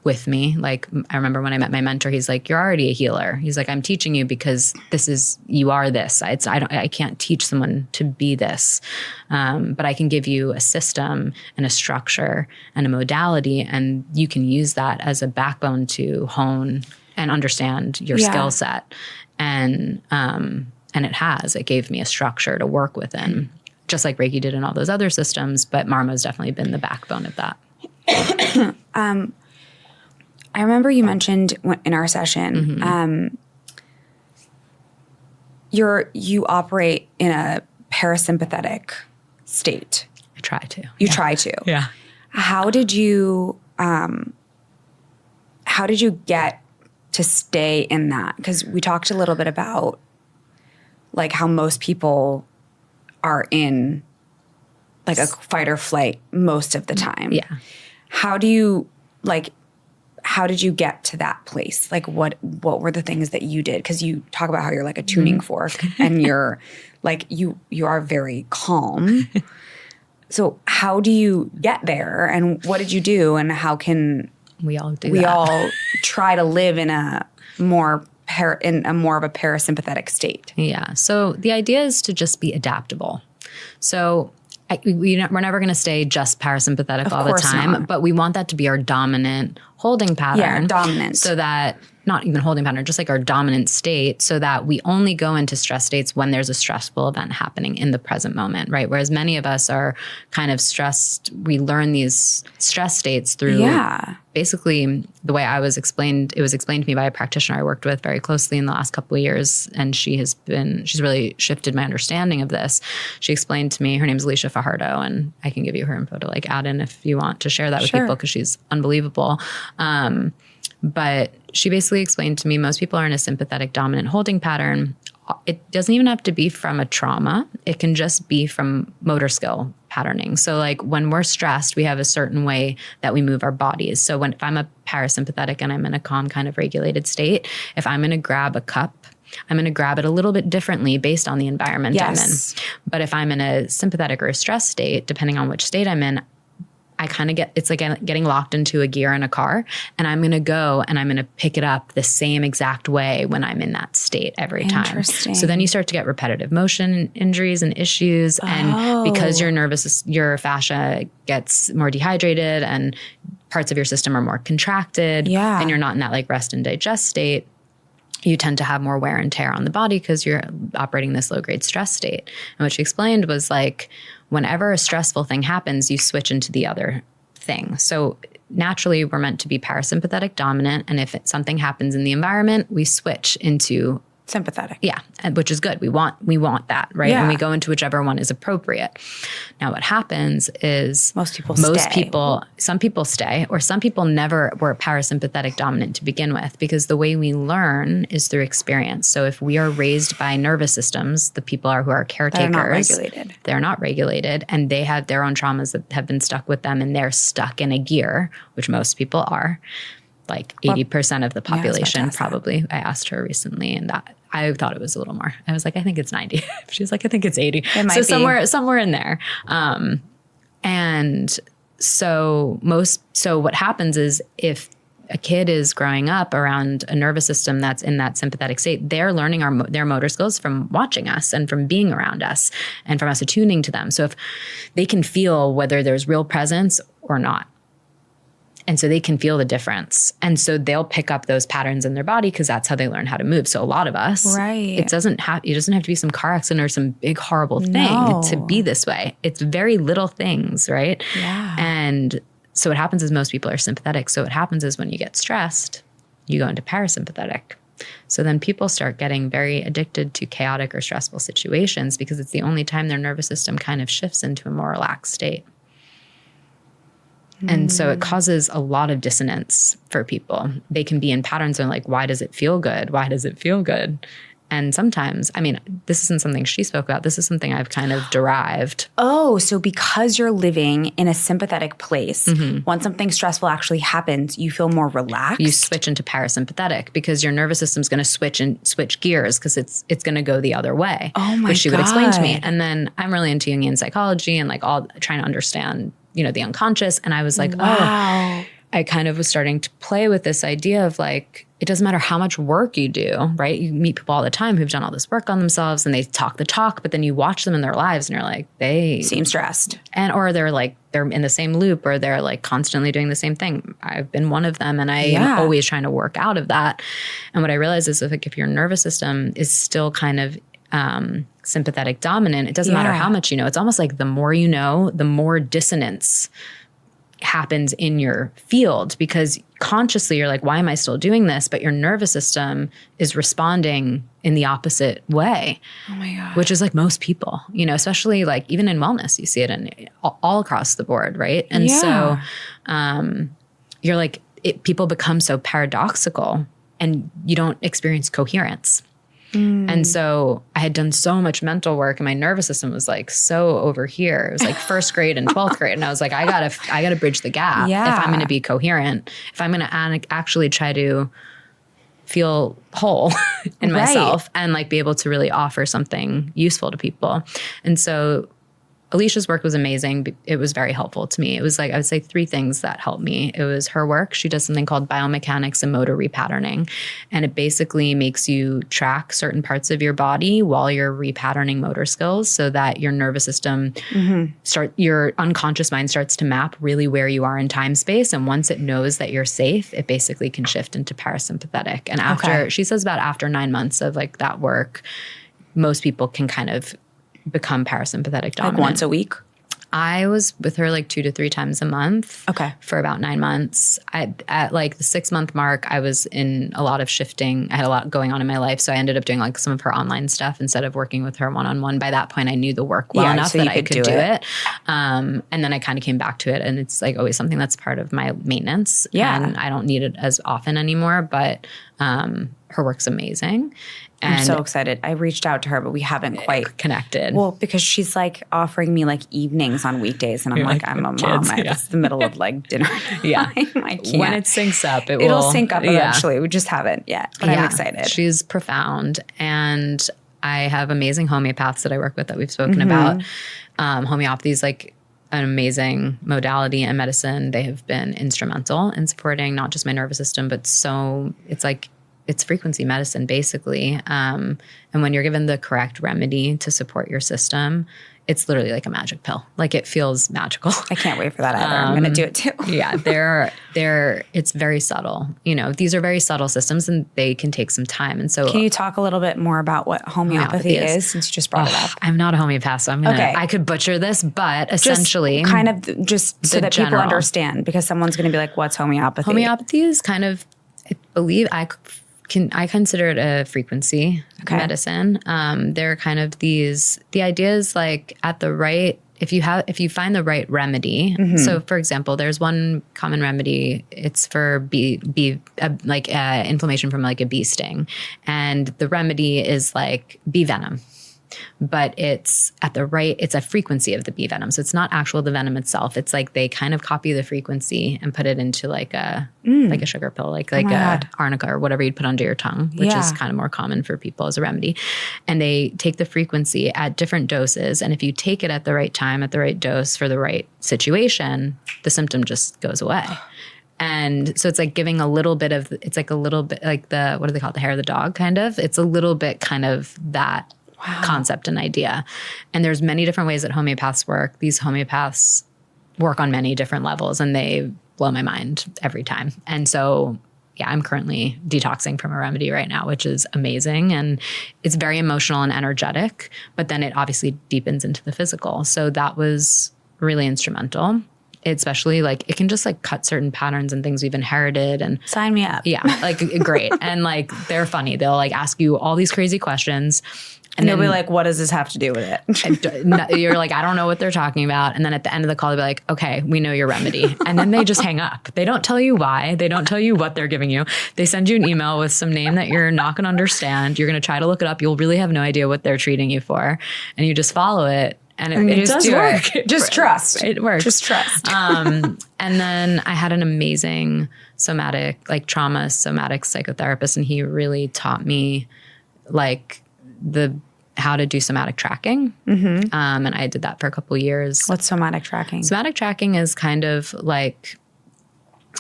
with me. Like I remember when I met my mentor, he's like, you're already a healer. He's like, I'm teaching you because you are this. I can't teach someone to be this. But I can give you a system and a structure and a modality, and you can use that as a backbone to hone and understand your skill set. And it gave me a structure to work within, just like Reiki did in all those other systems, but Marma's definitely been the backbone of that. I remember you mentioned in our session, you operate in a parasympathetic state. I try to. You try to. Yeah. How did you get to stay in that? Because we talked a little bit about like how most people are in like a fight or flight most of the time. Yeah. How did you get to that place? Like what were the things that you did? Because you talk about how you're like a tuning fork and you're like, you are very calm. So how do you get there, and what did you do, and how can we all try to live in a more of a parasympathetic state? Yeah. So the idea is to just be adaptable. So we're never going to stay just parasympathetic all the time, but we want that to be our dominant holding pattern. Yeah, dominant. So that, not even holding pattern, just like our dominant state, so that we only go into stress states when there's a stressful event happening in the present moment, right? Whereas many of us are kind of stressed. We learn these stress states through basically the way it was explained to me by a practitioner I worked with very closely in the last couple of years. And she's really shifted my understanding of this. She explained to me, her name's Alicia Fajardo, and I can give you her info to like add in if you want to share that with people, because she's unbelievable. But she basically explained to me most people are in a sympathetic dominant holding pattern. It doesn't even have to be from a trauma. It can just be from motor skill patterning. So like when we're stressed, we have a certain way that we move our bodies. So if I'm a parasympathetic and I'm in a calm kind of regulated state, if I'm going to grab a cup, I'm going to grab it a little bit differently based on the environment I'm in. But if I'm in a sympathetic or a stress state, depending on which state I'm in, I kind of it's like getting locked into a gear in a car, and I'm going to go and I'm going to pick it up the same exact way when I'm in that state every time. So then you start to get repetitive motion injuries and issues. And because your fascia gets more dehydrated and parts of your system are more contracted, and you're not in that like rest and digest state, you tend to have more wear and tear on the body because you're operating this low-grade stress state. And what she explained was like, whenever a stressful thing happens, you switch into the other thing. So naturally, we're meant to be parasympathetic dominant. And if something happens in the environment, we switch into sympathetic. Yeah, which is good. We want that, right? And we go into whichever one is appropriate. Now, what happens is some people stay, or some people never were parasympathetic dominant to begin with, because the way we learn is through experience. So if we are raised by nervous systems, the people who are caretakers, they're not regulated, and they have their own traumas that have been stuck with them, and they're stuck in a gear, which most people are. Like 80% of the population, probably. I asked her recently, and I thought it was a little more. I was like, I think it's 90. She's like, I think it's 80. It might be. somewhere in there. And so what happens is if a kid is growing up around a nervous system that's in that sympathetic state, they're learning their motor skills from watching us and from being around us and from us attuning to them. So if they can feel whether there's real presence or not. And so they can feel the difference. And so they'll pick up those patterns in their body because that's how they learn how to move. So a lot of us, it doesn't have to be some car accident or some big horrible thing to be this way. It's very little things, right? Yeah. And so what happens is most people are sympathetic. So what happens is when you get stressed, you go into parasympathetic. So then people start getting very addicted to chaotic or stressful situations because it's the only time their nervous system kind of shifts into a more relaxed state. And so it causes a lot of dissonance for people. They can be in patterns and like, why does it feel good? Why does it feel good? And sometimes, I mean, this isn't something she spoke about. This is something I've kind of derived. Oh, so because you're living in a sympathetic place, when something stressful actually happens, you feel more relaxed? You switch into parasympathetic because your nervous system's going to switch gears because it's going to go the other way. Oh my which she would explain to me. God. And then I'm really into Jungian psychology and like all trying to understand, you know, the unconscious. And I was like, Wow. I kind of was starting to play with this idea of like, it doesn't matter how much work you do, right? You meet people all the time who've done all this work on themselves and they talk the talk, but then you watch them in their lives and you're like, they Seem stressed. or they're in the same loop or they're like constantly doing the same thing. I've been one of them and I am always trying to work out of that. And what I realized is if your nervous system is still kind of sympathetic dominant, it doesn't matter how much you know. It's almost like the more you know, the more dissonance happens in your field because consciously you're like, why am I still doing this? But your nervous system is responding in the opposite way. Oh my God. Which is like most people, you know, especially like even in wellness, you see it in all across the board, right? And so you're like, people become so paradoxical and you don't experience coherence. And so I had done so much mental work and my nervous system was like so over here. It was like first grade and 12th grade. And I was like, I gotta bridge the gap if I'm going to be coherent, if I'm going to actually try to feel whole in myself and like be able to really offer something useful to people. And so Alicia's work was amazing. It was very helpful to me. It was like, I would say 3 things that helped me. It was her work. She does something called biomechanics and motor repatterning. And it basically makes you track certain parts of your body while you're repatterning motor skills so that your nervous system your unconscious mind starts to map really where you are in time space. And once it knows that you're safe, it basically can shift into parasympathetic. And she says about after 9 months of like that work, most people can kind of become parasympathetic dominant. Like once a week? I was with her like 2 to 3 times a month for about 9 months. At like the 6-month mark, I was in a lot of shifting. I had a lot going on in my life. So I ended up doing like some of her online stuff instead of working with her one-on-one. By that point, I knew the work well enough that I could do it. And then I kind of came back to it. And it's like always something that's part of my maintenance. Yeah. And I don't need it as often anymore. But her work's amazing. And I'm so excited. I reached out to her, but we haven't quite connected. Well, because she's like offering me like evenings on weekdays. And I'm like, I'm a mom. It's the middle of like dinner. I can't. When it syncs up, it'll sync up eventually. We just haven't yet. But I'm excited. She's profound. And I have amazing homeopaths that I work with that we've spoken about. Homeopathy is like an amazing modality and medicine. They have been instrumental in supporting not just my nervous system, but it's frequency medicine, basically. And when you're given the correct remedy to support your system, it's literally like a magic pill. Like it feels magical. I can't wait for that either. I'm going to do it too. It's very subtle. You know, these are very subtle systems and they can take some time. And so can you talk a little bit more about what homeopathy is since you just brought it up? I'm not a homeopath, so I could butcher this, but essentially just kind of just so that people understand, because someone's going to be like, what's homeopathy? Homeopathy is kind of, I consider it a frequency medicine. They're kind of the idea is like if you find the right remedy. So for example, there's one common remedy. It's for inflammation from like a bee sting. And the remedy is like bee venom. But it's a frequency of the bee venom. So it's not the venom itself. It's like they kind of copy the frequency and put it into like a sugar pill, like a arnica or whatever you'd put under your tongue, which is kind of more common for people as a remedy. And they take the frequency at different doses. And if you take it at the right time, at the right dose for the right situation, the symptom just goes away. And so it's like giving a little bit like the, what do they call it? The hair of the dog kind of. It's a little bit kind of that concept and idea. And there's many different ways that homeopaths work. These homeopaths work on many different levels and they blow my mind every time. And so, I'm currently detoxing from a remedy right now, which is amazing. And it's very emotional and energetic, but then it obviously deepens into the physical. So that was really instrumental. Especially like it can just like cut certain patterns and things we've inherited and sign me up. Yeah, like great. And like they're funny. They'll like ask you all these crazy questions. And you'll be like, what does this have to do with it? You're like, I don't know what they're talking about. And then at the end of the call, they'll be like, okay, we know your remedy. And then they just hang up. They don't tell you why. They don't tell you what they're giving you. They send you an email with some name that you're not going to understand. You're going to try to look it up. You'll really have no idea what they're treating you for. And you just follow it. And it does work. Just trust. It works. Just trust. And then I had an amazing somatic, like trauma somatic psychotherapist. And he really taught me like how to do somatic tracking. And I did that for a couple of years. What's somatic tracking? Somatic tracking is kind of like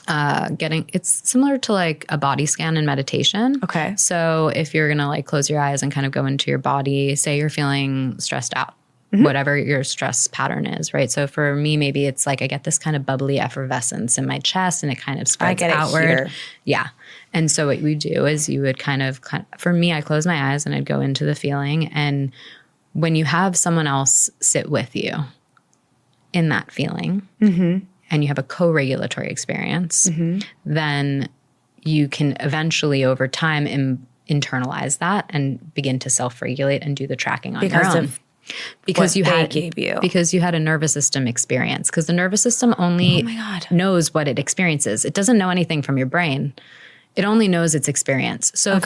it's similar to like a body scan in meditation. Okay. So if you're going to like close your eyes and kind of go into your body, say you're feeling stressed out, whatever your stress pattern is, right? So for me, maybe it's like I get this kind of bubbly effervescence in my chest and it kind of spreads outward. Here. Yeah. And so what we do is you would kind of, for me, I close my eyes and I'd go into the feeling. And when you have someone else sit with you in that feeling and you have a co-regulatory experience, then you can eventually over time internalize that and begin to self-regulate and do the tracking on your own. Because you had a nervous system experience. Because the nervous system only knows what it experiences. It doesn't know anything from your brain. It only knows its experience. So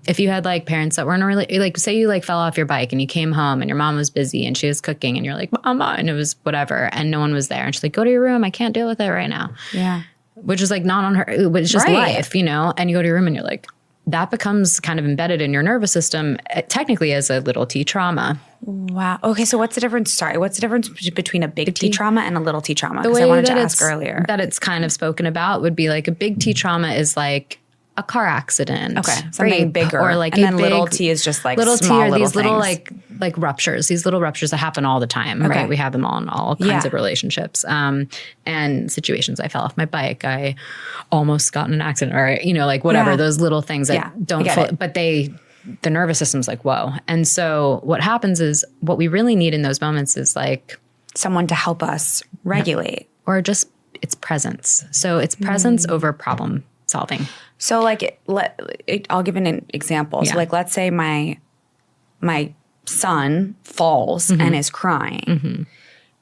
if you had like parents that weren't really like, say you like fell off your bike and you came home and your mom was busy and she was cooking and you're like, Mama, and it was whatever, and no one was there, and she's like, go to your room. I can't deal with it right now. Yeah, which is like not on her, but it's just life, you know. And you go to your room and you're like, that becomes kind of embedded in your nervous system, technically as a little T trauma. Wow. Okay, so what's the difference? Sorry, what's the difference between a big T trauma and a little T trauma? Because I wanted to ask earlier. That it's kind of spoken about would be like a big T trauma is like a car accident. Okay, something bigger. Or like and then little T is just like little small T are these things. little like ruptures. These little ruptures that happen all the time, right? We have them all in all kinds of relationships and situations. I fell off my bike. I almost got in an accident, or you know, like whatever. Those little things that don't, but the nervous system's like, whoa. And so what happens is what we really need in those moments is like someone to help us regulate, or just its presence. So it's presence over problem solving. So like, I'll give an example. So like, let's say my son falls and is crying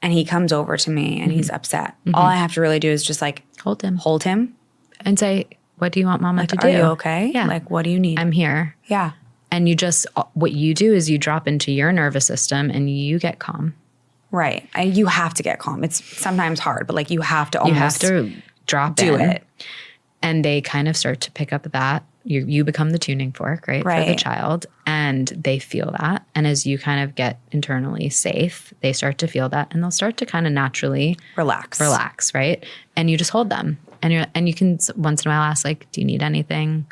and he comes over to me and he's upset. All I have to really do is just like hold him and say, what do you want Mama to do? Are you okay? Yeah. Like, what do you need? I'm here. Yeah. And you just, what you do is you drop into your nervous system and you get calm. Right. You have to get calm. It's sometimes hard, but like you have to drop do in. it. And they kind of start to pick up that. You become the tuning fork, right, for the child. And they feel that. And as you kind of get internally safe, they start to feel that. And they'll start to kind of naturally relax, right? And you just hold them. And you can once in a while ask, like, do you need anything?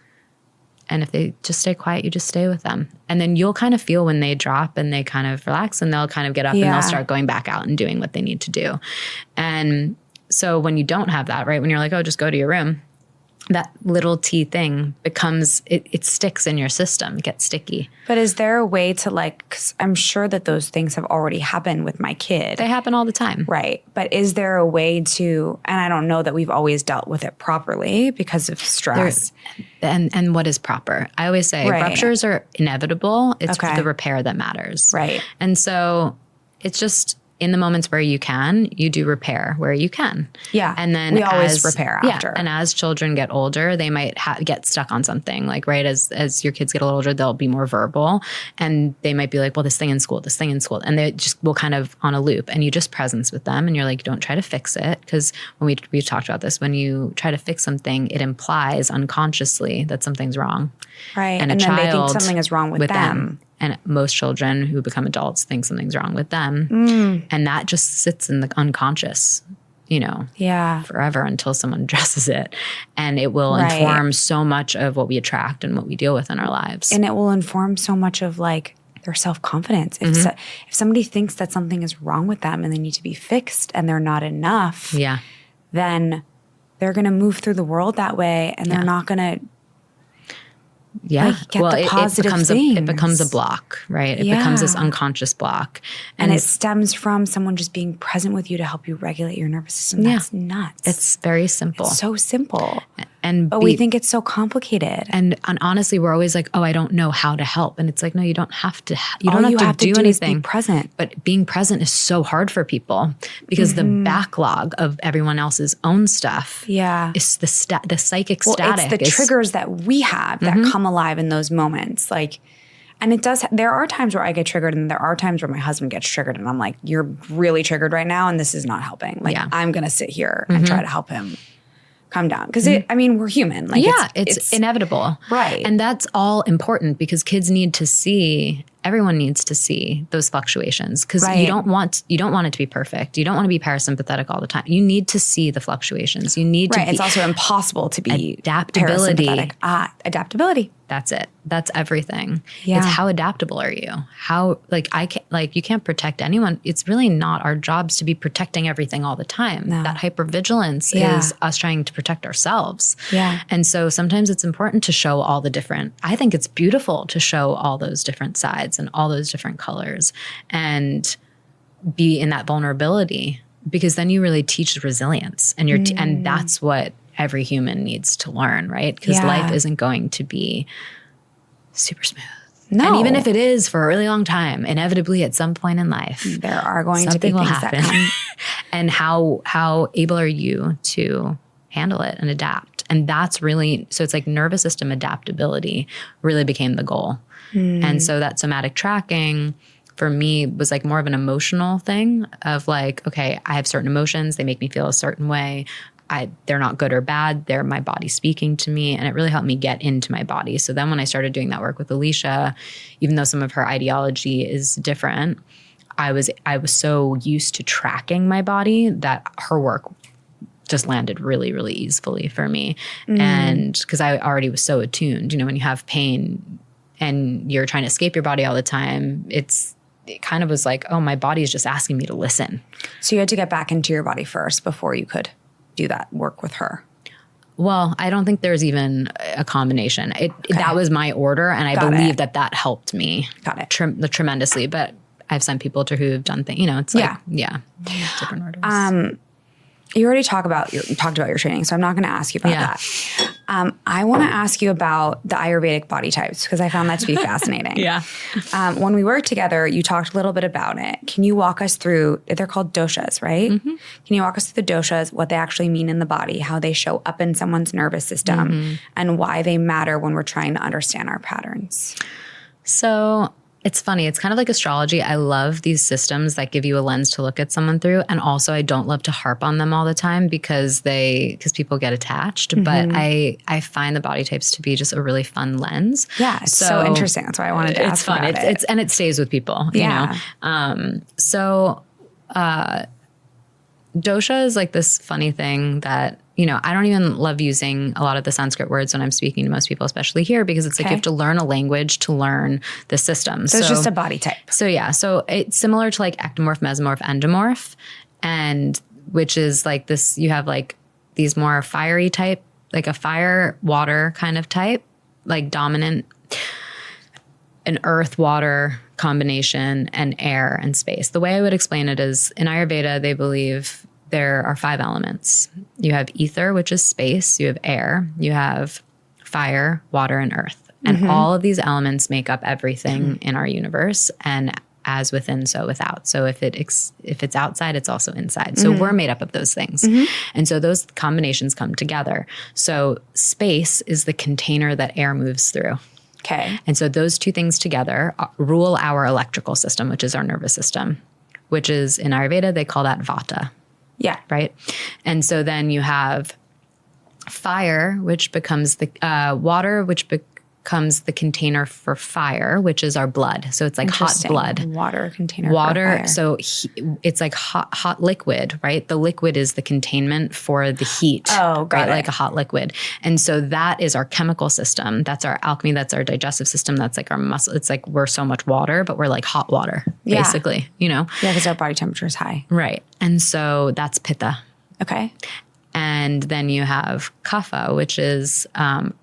And if they just stay quiet, you just stay with them. And then you'll kind of feel when they drop and they kind of relax and they'll kind of get up and they'll start going back out and doing what they need to do. And so when you don't have that, right, when you're like, oh, just go to your room, that little T thing becomes, it sticks in your system. It gets sticky. But is there a way to like, 'cause I'm sure that those things have already happened with my kid. They happen all the time. Right. But is there a way to, and I don't know that we've always dealt with it properly because of stress. And what is proper? I always say ruptures are inevitable. It's the repair that matters. Right. And so it's just, in the moments where you can, you do repair where you can. Yeah. And then we always repair after. And as children get older, they might get stuck on something. Like, right, as your kids get a little older, they'll be more verbal. And they might be like, well, this thing in school. And they just will kind of on a loop. And you just presence with them. And you're like, don't try to fix it. Because when we talked about this, when you try to fix something, it implies unconsciously that something's wrong. Right. And then they think something is wrong with them. And most children who become adults think something's wrong with them. And that just sits in the unconscious, you know, forever until someone addresses it. And it will inform so much of what we attract and what we deal with in our lives. And it will inform so much of like their self-confidence. If somebody thinks that something is wrong with them and they need to be fixed and they're not enough, then they're going to move through the world that way and they're not going to like, get the positive things. It becomes a block, right? It becomes this unconscious block. And it stems from someone just being present with you to help you regulate your nervous system. That's nuts. It's very simple. It's so simple. But we think it's so complicated. And honestly, we're always like, oh, I don't know how to help. And it's like, no, you don't have to. You All don't you have to do is anything. be present. But being present is so hard for people because the backlog of everyone else's own stuff is the psychic static. It's the triggers that we have that come alive in those moments. Like, and it does, there are times where I get triggered and there are times where my husband gets triggered and I'm like, you're really triggered right now and this is not helping. Like, I'm going to sit here and try to help him calm down. Because we're human. Like, it's inevitable. Right. And that's all important because kids need to see, everyone needs to see those fluctuations because you don't want it to be perfect. You don't want to be parasympathetic all the time. You need to see the fluctuations. You need to be. It's also impossible to be adaptability. Adaptability. That's it. That's everything. Yeah. It's how adaptable are you? How, you can't protect anyone. It's really not our jobs to be protecting everything all the time. No. That hypervigilance is us trying to protect ourselves. Yeah. And so sometimes it's important to show all the different, I think it's beautiful to show all those different sides and all those different colors and be in that vulnerability because then you really teach resilience and and that's what every human needs to learn, right? Because life isn't going to be super smooth. No. And even if it is for a really long time, inevitably at some point in life, there are going to be things that come. And how able are you to handle it and adapt? And that's really, so it's like nervous system adaptability really became the goal. And so that somatic tracking for me was like more of an emotional thing of like, okay, I have certain emotions. They make me feel a certain way. They're not good or bad. They're my body speaking to me. And it really helped me get into my body. So then when I started doing that work with Alicia, even though some of her ideology is different, I was so used to tracking my body that her work just landed really, really easily for me. And because I already was so attuned, when you have pain and you're trying to escape your body all the time, it kind of was like, oh, my body is just asking me to listen. So you had to get back into your body first before you could do that work with her. Well, I don't think there's even a combination. That was my order, and I believe that helped me. Got it. Tremendously. But I've sent people to who've done things. It's like different orders. You already talked about your training, so I'm not going to ask you about that. I want to ask you about the Ayurvedic body types because I found that to be fascinating. When we worked together, you talked a little bit about it. Can you walk us through, they're called doshas, right? Can you walk us through the doshas, what they actually mean in the body, how they show up in someone's nervous system, and why they matter when we're trying to understand our patterns? So it's funny. It's kind of like astrology. I love these systems that give you a lens to look at someone through. And also I don't love to harp on them all the time because people get attached. But I find the body types to be just a really fun lens. Yeah. It's so interesting. That's why I wanted to ask about it. It's and it stays with people, dosha is like this funny thing that, I don't even love using a lot of the Sanskrit words when I'm speaking to most people, especially here, because it's like you have to learn a language to learn the system. So it's just a body type. So it's similar to like ectomorph, mesomorph, endomorph, and which is like this, you have like these more fiery type, like a fire, water kind of type, like dominant, an earth, water combination, and air and space. The way I would explain it is in Ayurveda, they believe there are 5 elements. You have ether, which is space. You have air. You have fire, water, and earth. And all of these elements make up everything in our universe. And as within, so without. So if it's outside, it's also inside. So we're made up of those things. And so those combinations come together. So space is the container that air moves through. Okay. And so those two things together rule our electrical system, which is our nervous system, which is in Ayurveda, they call that vata. Yeah. Right. And so then you have fire, which becomes the water, which becomes the container for fire, which is our blood. So it's like hot blood. Water container. Water. For fire. So it's like hot liquid, right? The liquid is the containment for the heat. Oh, got right? it. Like a hot liquid. And so that is our chemical system. That's our alchemy. That's our digestive system. That's like our muscle. It's like we're so much water, but we're like hot water, basically, Yeah, because our body temperature is high. Right. And so that's pitta. Okay. And then you have kapha, which is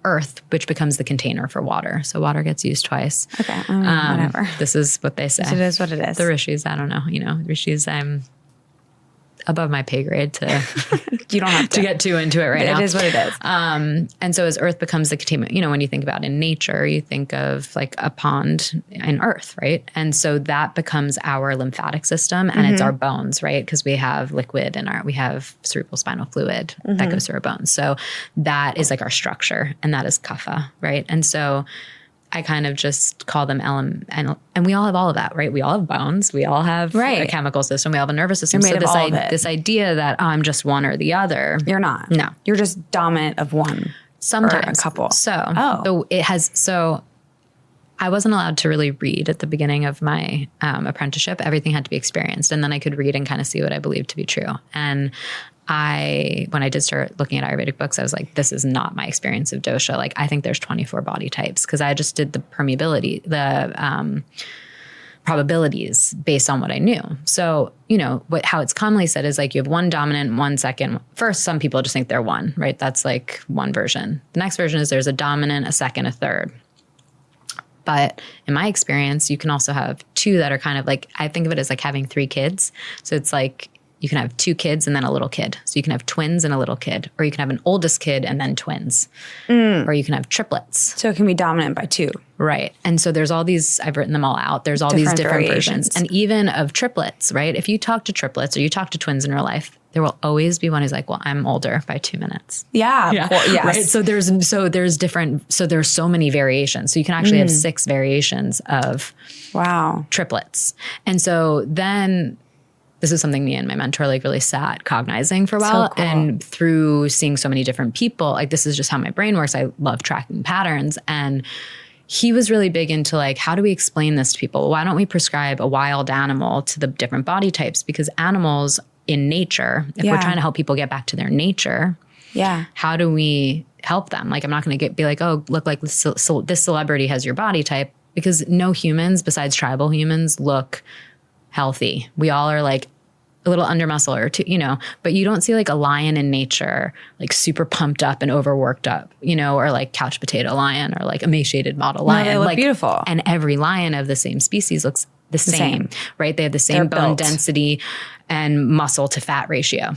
earth, which becomes the container for water. So water gets used twice. Okay, whatever. This is what they say. It is what it is. The rishis, I don't know. Rishis, above my pay grade to You don't have to get too into it right now. It is what it is. And so as earth becomes the containment, when you think about in nature, you think of like a pond in earth, right? And so that becomes our lymphatic system and it's our bones, right? Because we have liquid in we have cerebral spinal fluid that goes through our bones. So that is like our structure and that is kapha, right? And so I kind of just call them and we all have all of that, right? We all have bones. We all have a chemical system. We all have a nervous system. You're made So of all of it. this idea that I'm just one or the other. You're not. No. You're just dominant of one. Sometimes. Or a couple. So I wasn't allowed to really read at the beginning of my apprenticeship. Everything had to be experienced. And then I could read and kind of see what I believed to be true. And when I did start looking at Ayurvedic books, I was like, this is not my experience of dosha. Like, I think there's 24 body types because I just did the permeability, the probabilities based on what I knew. So, how it's commonly said is like you have one dominant, one second. First, some people just think they're one, right? That's like one version. The next version is there's a dominant, a second, a third. But in my experience, you can also have two that are kind of like, I think of it as like having 3 kids. So it's like, you can have 2 kids and then a little kid. So you can have twins and a little kid, or you can have an oldest kid and then twins, or you can have triplets. So it can be dominant by 2. Right. And so there's all these, I've written them all out. There's all these different versions. And even of triplets, right? If you talk to triplets or you talk to twins in real life, there will always be one who's like, well, I'm older by 2 minutes. Yeah. Yes. Right. So there's so many variations. So you can actually have 6 variations of triplets. And so then this is something me and my mentor like really sat cognizing for a while. So cool. And through seeing so many different people, like this is just how my brain works. I love tracking patterns. And he was really big into like, how do we explain this to people? Why don't we prescribe a wild animal to the different body types? Because animals in nature, if we're trying to help people get back to their nature, how do we help them? Like, I'm not going to be like, oh, look like this celebrity has your body type, because no humans besides tribal humans look healthy. We all are like a little under muscle or two, but you don't see like a lion in nature, like super pumped up and overworked up, or like couch potato lion or like emaciated model lion. They look like beautiful. And every lion of the same species looks the same, right? They have the same bone density and muscle to fat ratio,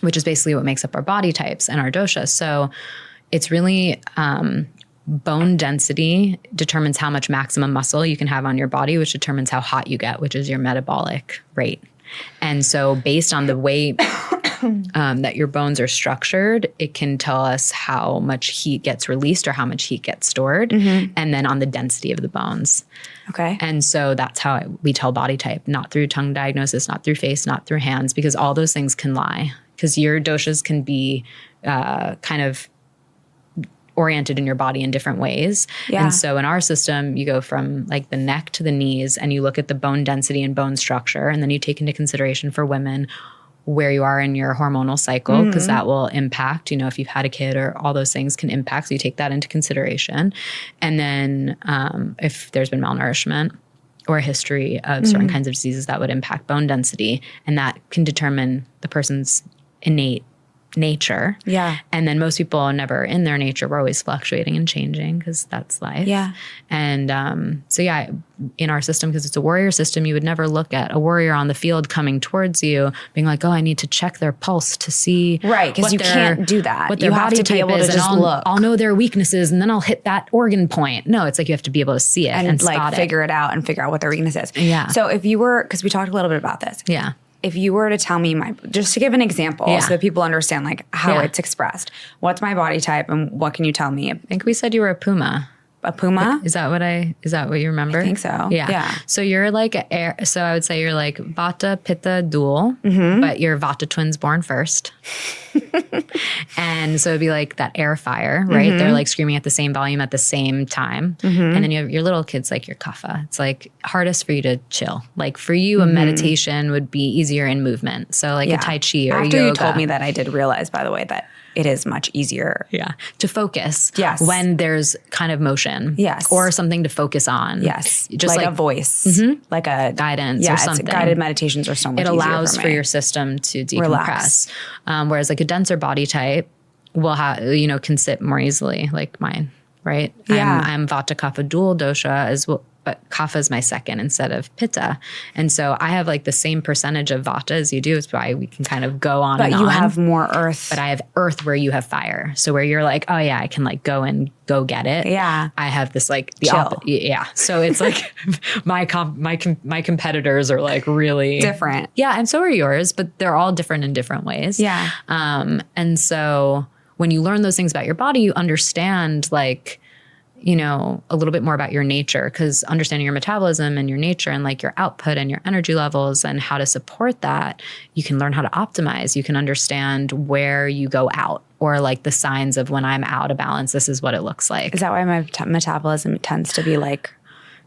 which is basically what makes up our body types and our dosha. So it's really, bone density determines how much maximum muscle you can have on your body, which determines how hot you get, which is your metabolic rate. And so based on the way that your bones are structured, it can tell us how much heat gets released or how much heat gets stored, and then on the density of the bones. Okay. And so that's how we tell body type, not through tongue diagnosis, not through face, not through hands, because all those things can lie. Because your doshas can be kind of oriented in your body in different ways. Yeah. And so in our system, you go from like the neck to the knees and you look at the bone density and bone structure. And then you take into consideration for women where you are in your hormonal cycle, because that will impact, if you've had a kid or all those things can impact. So you take that into consideration. And then if there's been malnourishment or a history of certain kinds of diseases that would impact bone density, and that can determine the person's innate nature. Yeah. And then most people are never in their nature. We're always fluctuating and changing because that's life. Yeah. And in our system, because it's a warrior system, you would never look at a warrior on the field coming towards you being like, oh, I need to check their pulse to see. Right. Because you can't do that. What their body type is. And I'll know their weaknesses and then I'll hit that organ point. No, it's like you have to be able to see it and like spot figure it out and figure out what their weakness is. Yeah. So if you were, because we talked a little bit about this. Yeah. If you were to tell me just to give an example so that people understand like how it's expressed, what's my body type and what can you tell me? I think we said you were a puma. A puma? Is that what you remember? I think so. Yeah. So you're like so I would say you're like Vata, Pitta dual, but you're Vata twins born first. And so it'd be like that air fire, right? They're like screaming at the same volume at the same time. And then you have your little kids like your kapha. It's like hardest for you to chill. Like for you, a meditation would be easier in movement. So like a Tai Chi or After yoga. You told me that, I did realize, by the way, that it is much easier. Yeah. To focus. Yes. When there's kind of motion. Yes. Or something to focus on. Yes. Just like a voice. Like a guidance or something. Guided meditations are so much easier. It allows for your system to decompress. Whereas like a denser body type will have, can sit more easily, like mine, right? Yeah. I'm Vata Kapha dual dosha but kapha is my second instead of pitta. And so I have like the same percentage of vata as you do. It's why we can kind of go on But and you on. have more earth. But I have earth where you have fire. So where you're like, oh yeah, I can like go and go get it. Yeah. I have this like the Chill. yeah. So it's like my competitors are like really Different. Yeah, and so are yours, but they're all different in different ways. Yeah. And so when you learn those things about your body, you understand like, you know, a little bit more about your nature, because understanding your metabolism and your nature and like your output and your energy levels and how to support that, you can learn how to optimize. You can understand where you go out, or like the signs of when I'm out of balance, this is what it looks like. Is that why my metabolism tends to be like,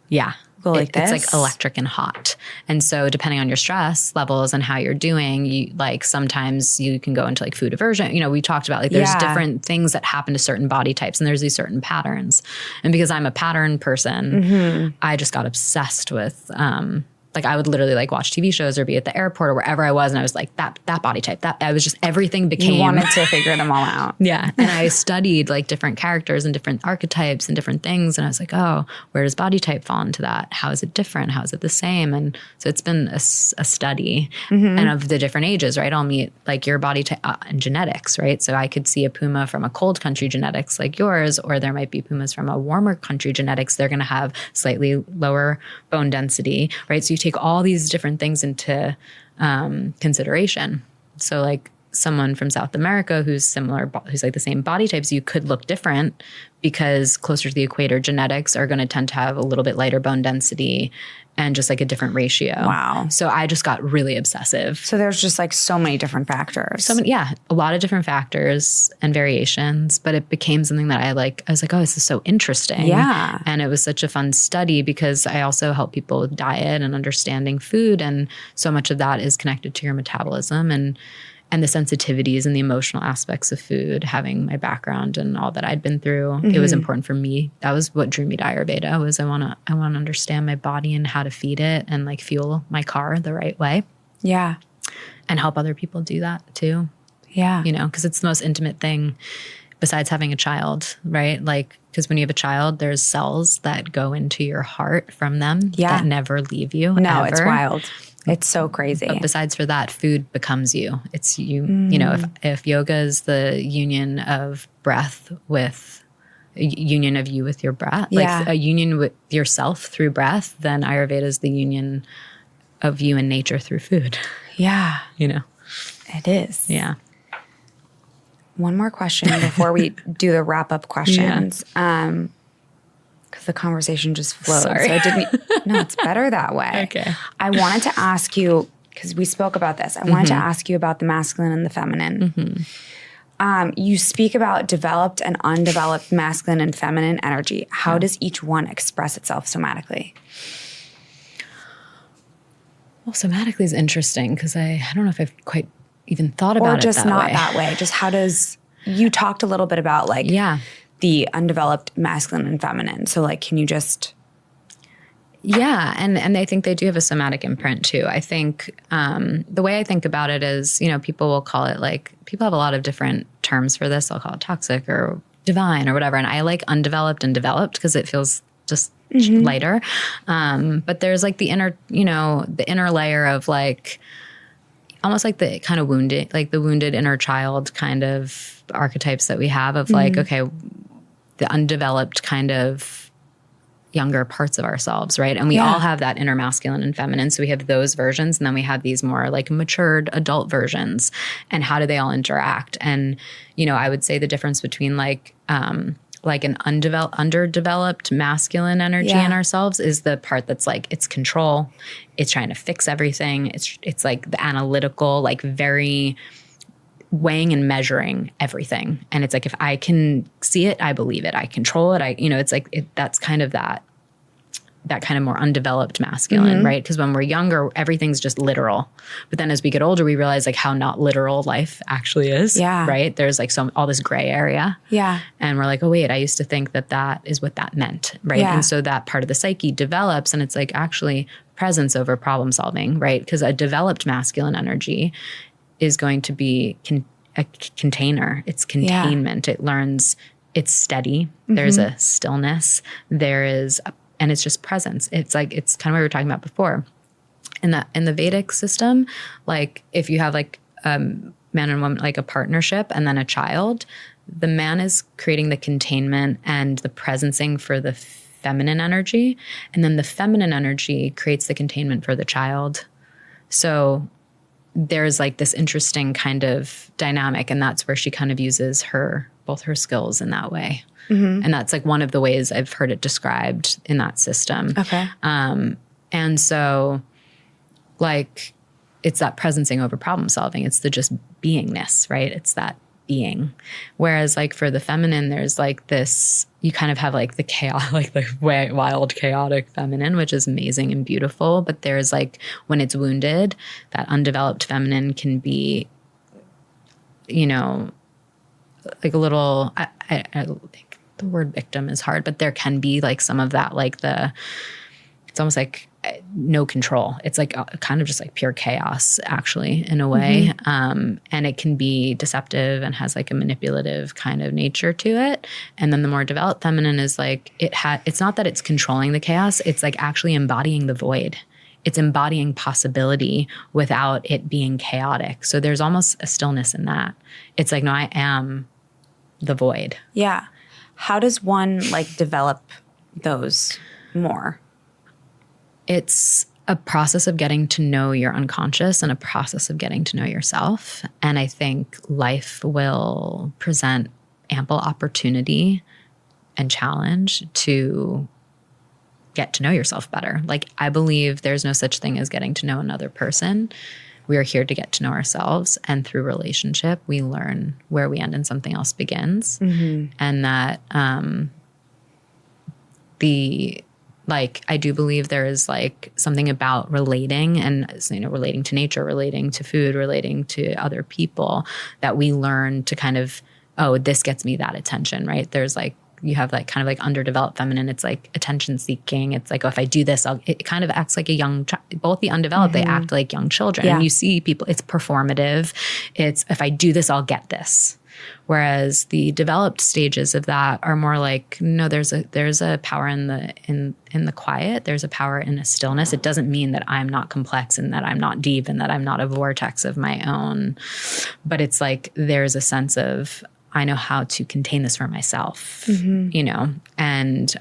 yeah. go like this? It's like electric and hot. And so depending on your stress levels and how you're doing, you like sometimes you can go into like food aversion. You know, we talked about like there's different things that happen to certain body types, and there's these certain patterns. And because I'm a pattern person, I just got obsessed with like I would literally like watch TV shows or be at the airport or wherever I was, and I was like that body type, that I was just everything became. You wanted to figure them all out. Yeah. And I studied like different characters and different archetypes and different things. And I was like, oh, where does body type fall into that? How is it different? How is it the same? And so it's been a study and of the different ages, right? I'll meet like your body type and genetics, right? So I could see a puma from a cold country genetics like yours, or there might be pumas from a warmer country genetics. They're going to have slightly lower bone density, right? So you take all these different things into consideration. So like someone from South America who's similar, who's like the same body types, you could look different because closer to the equator genetics are going to tend to have a little bit lighter bone density and just like a different ratio. Wow. So I just got really obsessive. So there's just like so many different factors. Yeah, a lot of different factors and variations, but it became something that I was like, oh, this is so interesting. Yeah. And it was such a fun study because I also help people with diet and understanding food. And so much of that is connected to your metabolism and the sensitivities and the emotional aspects of food. Having my background and all that I'd been through, it was important for me. That was what drew me to Ayurveda. Was I want to understand my body and how to feed it and like fuel my car the right way. Yeah. And help other people do that too. Yeah. You know, because it's the most intimate thing besides having a child, right? Like, because when you have a child, there's cells that go into your heart from them that never leave you. No, ever. it's wild. It's so crazy. But besides for that, food becomes you. It's you. You know, if yoga is the union of breath with a union of you with your breath, like a union with yourself through breath, then Ayurveda is the union of you and nature through food. Yeah. You know, it is. Yeah. One more question before we do the wrap up questions. Because the conversation just flowed. Sorry. So I didn't. No, it's better that way. Okay. I wanted to ask you, because we spoke about this, I wanted to ask you about the masculine and the feminine. You speak about developed and undeveloped masculine and feminine energy. How does each one express itself somatically? Well, somatically is interesting because I don't know if I've quite even thought about it that way. Or just not that way. Just how does, you talked a little bit about like the undeveloped masculine and feminine. So like, can you just... Yeah. And I think they do have a somatic imprint too. I think the way I think about it is, you know, people will call it like, people have a lot of different terms for this. They'll call it toxic or divine or whatever. And I like undeveloped and developed because it feels just lighter. But there's like the inner, you know, the inner layer of like, almost like the kind of wounded, like the wounded inner child kind of archetypes that we have of like, okay, the undeveloped kind of younger parts of ourselves, right? And we all have that inner masculine and feminine. So we have those versions, and then we have these more like matured adult versions. And how do they all interact? And, you know, I would say the difference between like an underdeveloped masculine energy in ourselves is the part that's like, it's control. It's trying to fix everything. It's like the analytical, like very weighing and measuring everything. And it's like, if I can see it, I believe it. I control it. It's like, that's kind of that kind of more undeveloped masculine, right? Because when we're younger, everything's just literal. But then as we get older, we realize like how not literal life actually is, right? There's like all this gray area. Yeah. And we're like, oh wait, I used to think that is what that meant, right? And so that part of the psyche develops, and it's like actually presence over problem solving, right? Because a developed masculine energy is going to be a container. It's containment. It learns, it's steady. There's a stillness. There is and it's just presence. It's like, it's kind of what we were talking about before. In the Vedic system, like if you have like man and woman, like a partnership and then a child, the man is creating the containment and the presencing for the feminine energy. And then the feminine energy creates the containment for the child. So there's like this interesting kind of dynamic, and that's where she kind of uses both her skills in that way. Mm-hmm. And that's like one of the ways I've heard it described in that system. Okay. And so like it's that presencing over problem solving. It's the just beingness, right? It's that being. Whereas like for the feminine, there's like this, you kind of have like the chaos, like the wild, chaotic feminine, which is amazing and beautiful. But there's like, when it's wounded, that undeveloped feminine can be, you know, like a little, I think the word victim is hard, but there can be like some of that, like it's almost like no control. It's like kind of just like pure chaos, actually, in a way. Mm-hmm. And it can be deceptive and has like a manipulative kind of nature to it. And then the more developed feminine is like, it's not that it's controlling the chaos. It's like actually embodying the void. It's embodying possibility without it being chaotic. So there's almost a stillness in that. It's like, no, I am the void. Yeah. How does one like develop those more? It's a process of getting to know your unconscious and a process of getting to know yourself. And I think life will present ample opportunity and challenge to get to know yourself better. Like, I believe there's no such thing as getting to know another person. We are here to get to know ourselves. And through relationship, we learn where we end and something else begins. Mm-hmm. And that I do believe there is like something about relating and, you know, relating to nature, relating to food, relating to other people that we learn to kind of, oh, this gets me that attention, right? There's like, you have like kind of like underdeveloped feminine. It's like attention seeking. It's like, oh, if I do this, it kind of acts like a young child. Both the undeveloped, mm-hmm. they act like young children. Yeah. And you see people, it's performative. It's, if I do this, I'll get this. Whereas the developed stages of that are more like, no, there's a power in the quiet. There's a power in a stillness. It doesn't mean that I'm not complex and that I'm not deep and that I'm not a vortex of my own. But it's like there's a sense of, I know how to contain this for myself, mm-hmm. you know, and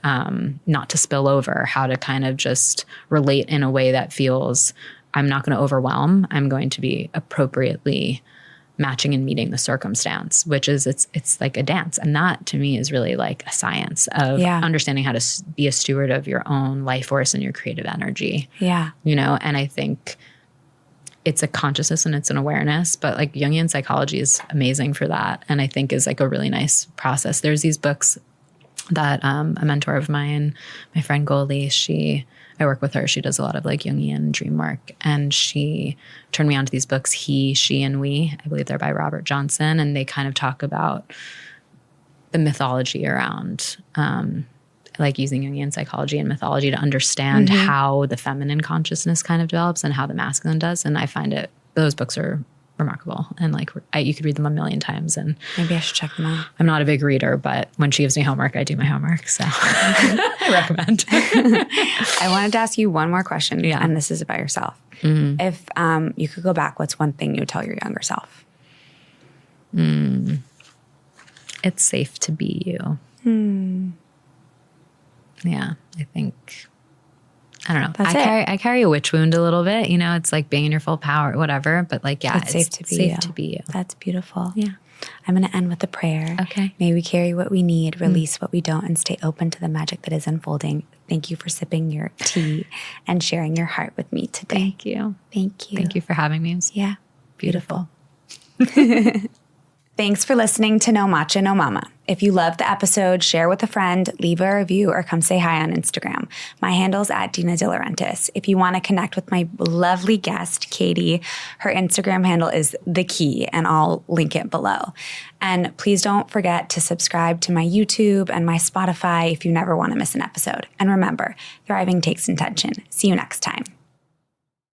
not to spill over, how to kind of just relate in a way that feels, I'm not going to overwhelm. I'm going to be appropriately matching and meeting the circumstance, which is, it's like a dance. And that to me is really like a science of understanding how to be a steward of your own life force and your creative energy. Yeah. You know, and I think it's a consciousness and it's an awareness, but like Jungian psychology is amazing for that. And I think is like a really nice process. There's these books that a mentor of mine, my friend Goldie, I work with her. She does a lot of like Jungian dream work. And she turned me on to these books, He, She, and We. I believe they're by Robert Johnson. And they kind of talk about the mythology around like using Jungian psychology and mythology to understand mm-hmm. how the feminine consciousness kind of develops and how the masculine does. And I find those books are remarkable. And like you could read them a million times. And maybe I should check them out. I'm not a big reader, but when she gives me homework, I do my homework. So I recommend. I wanted to ask you one more question. Yeah. And this is about yourself. Mm-hmm. If you could go back, what's one thing you would tell your younger self? It's safe to be you. Yeah, I think, I don't know. I carry a witch wound a little bit. You know, it's like being in your full power, whatever. But like, yeah, it's safe to be you. That's beautiful. Yeah. I'm going to end with a prayer. Okay. May we carry what we need, release what we don't, and stay open to the magic that is unfolding. Thank you for sipping your tea and sharing your heart with me today. Thank you. Thank you. Thank you for having me. Yeah. Beautiful. Thanks for listening to No Matcha, No Mama. If you loved the episode, share with a friend, leave a review, or come say hi on Instagram. My handle's @Dina De Laurentiis. If you want to connect with my lovely guest, Katie, her Instagram handle is The Key, and I'll link it below. And please don't forget to subscribe to my YouTube and my Spotify if you never want to miss an episode. And remember, thriving takes intention. See you next time.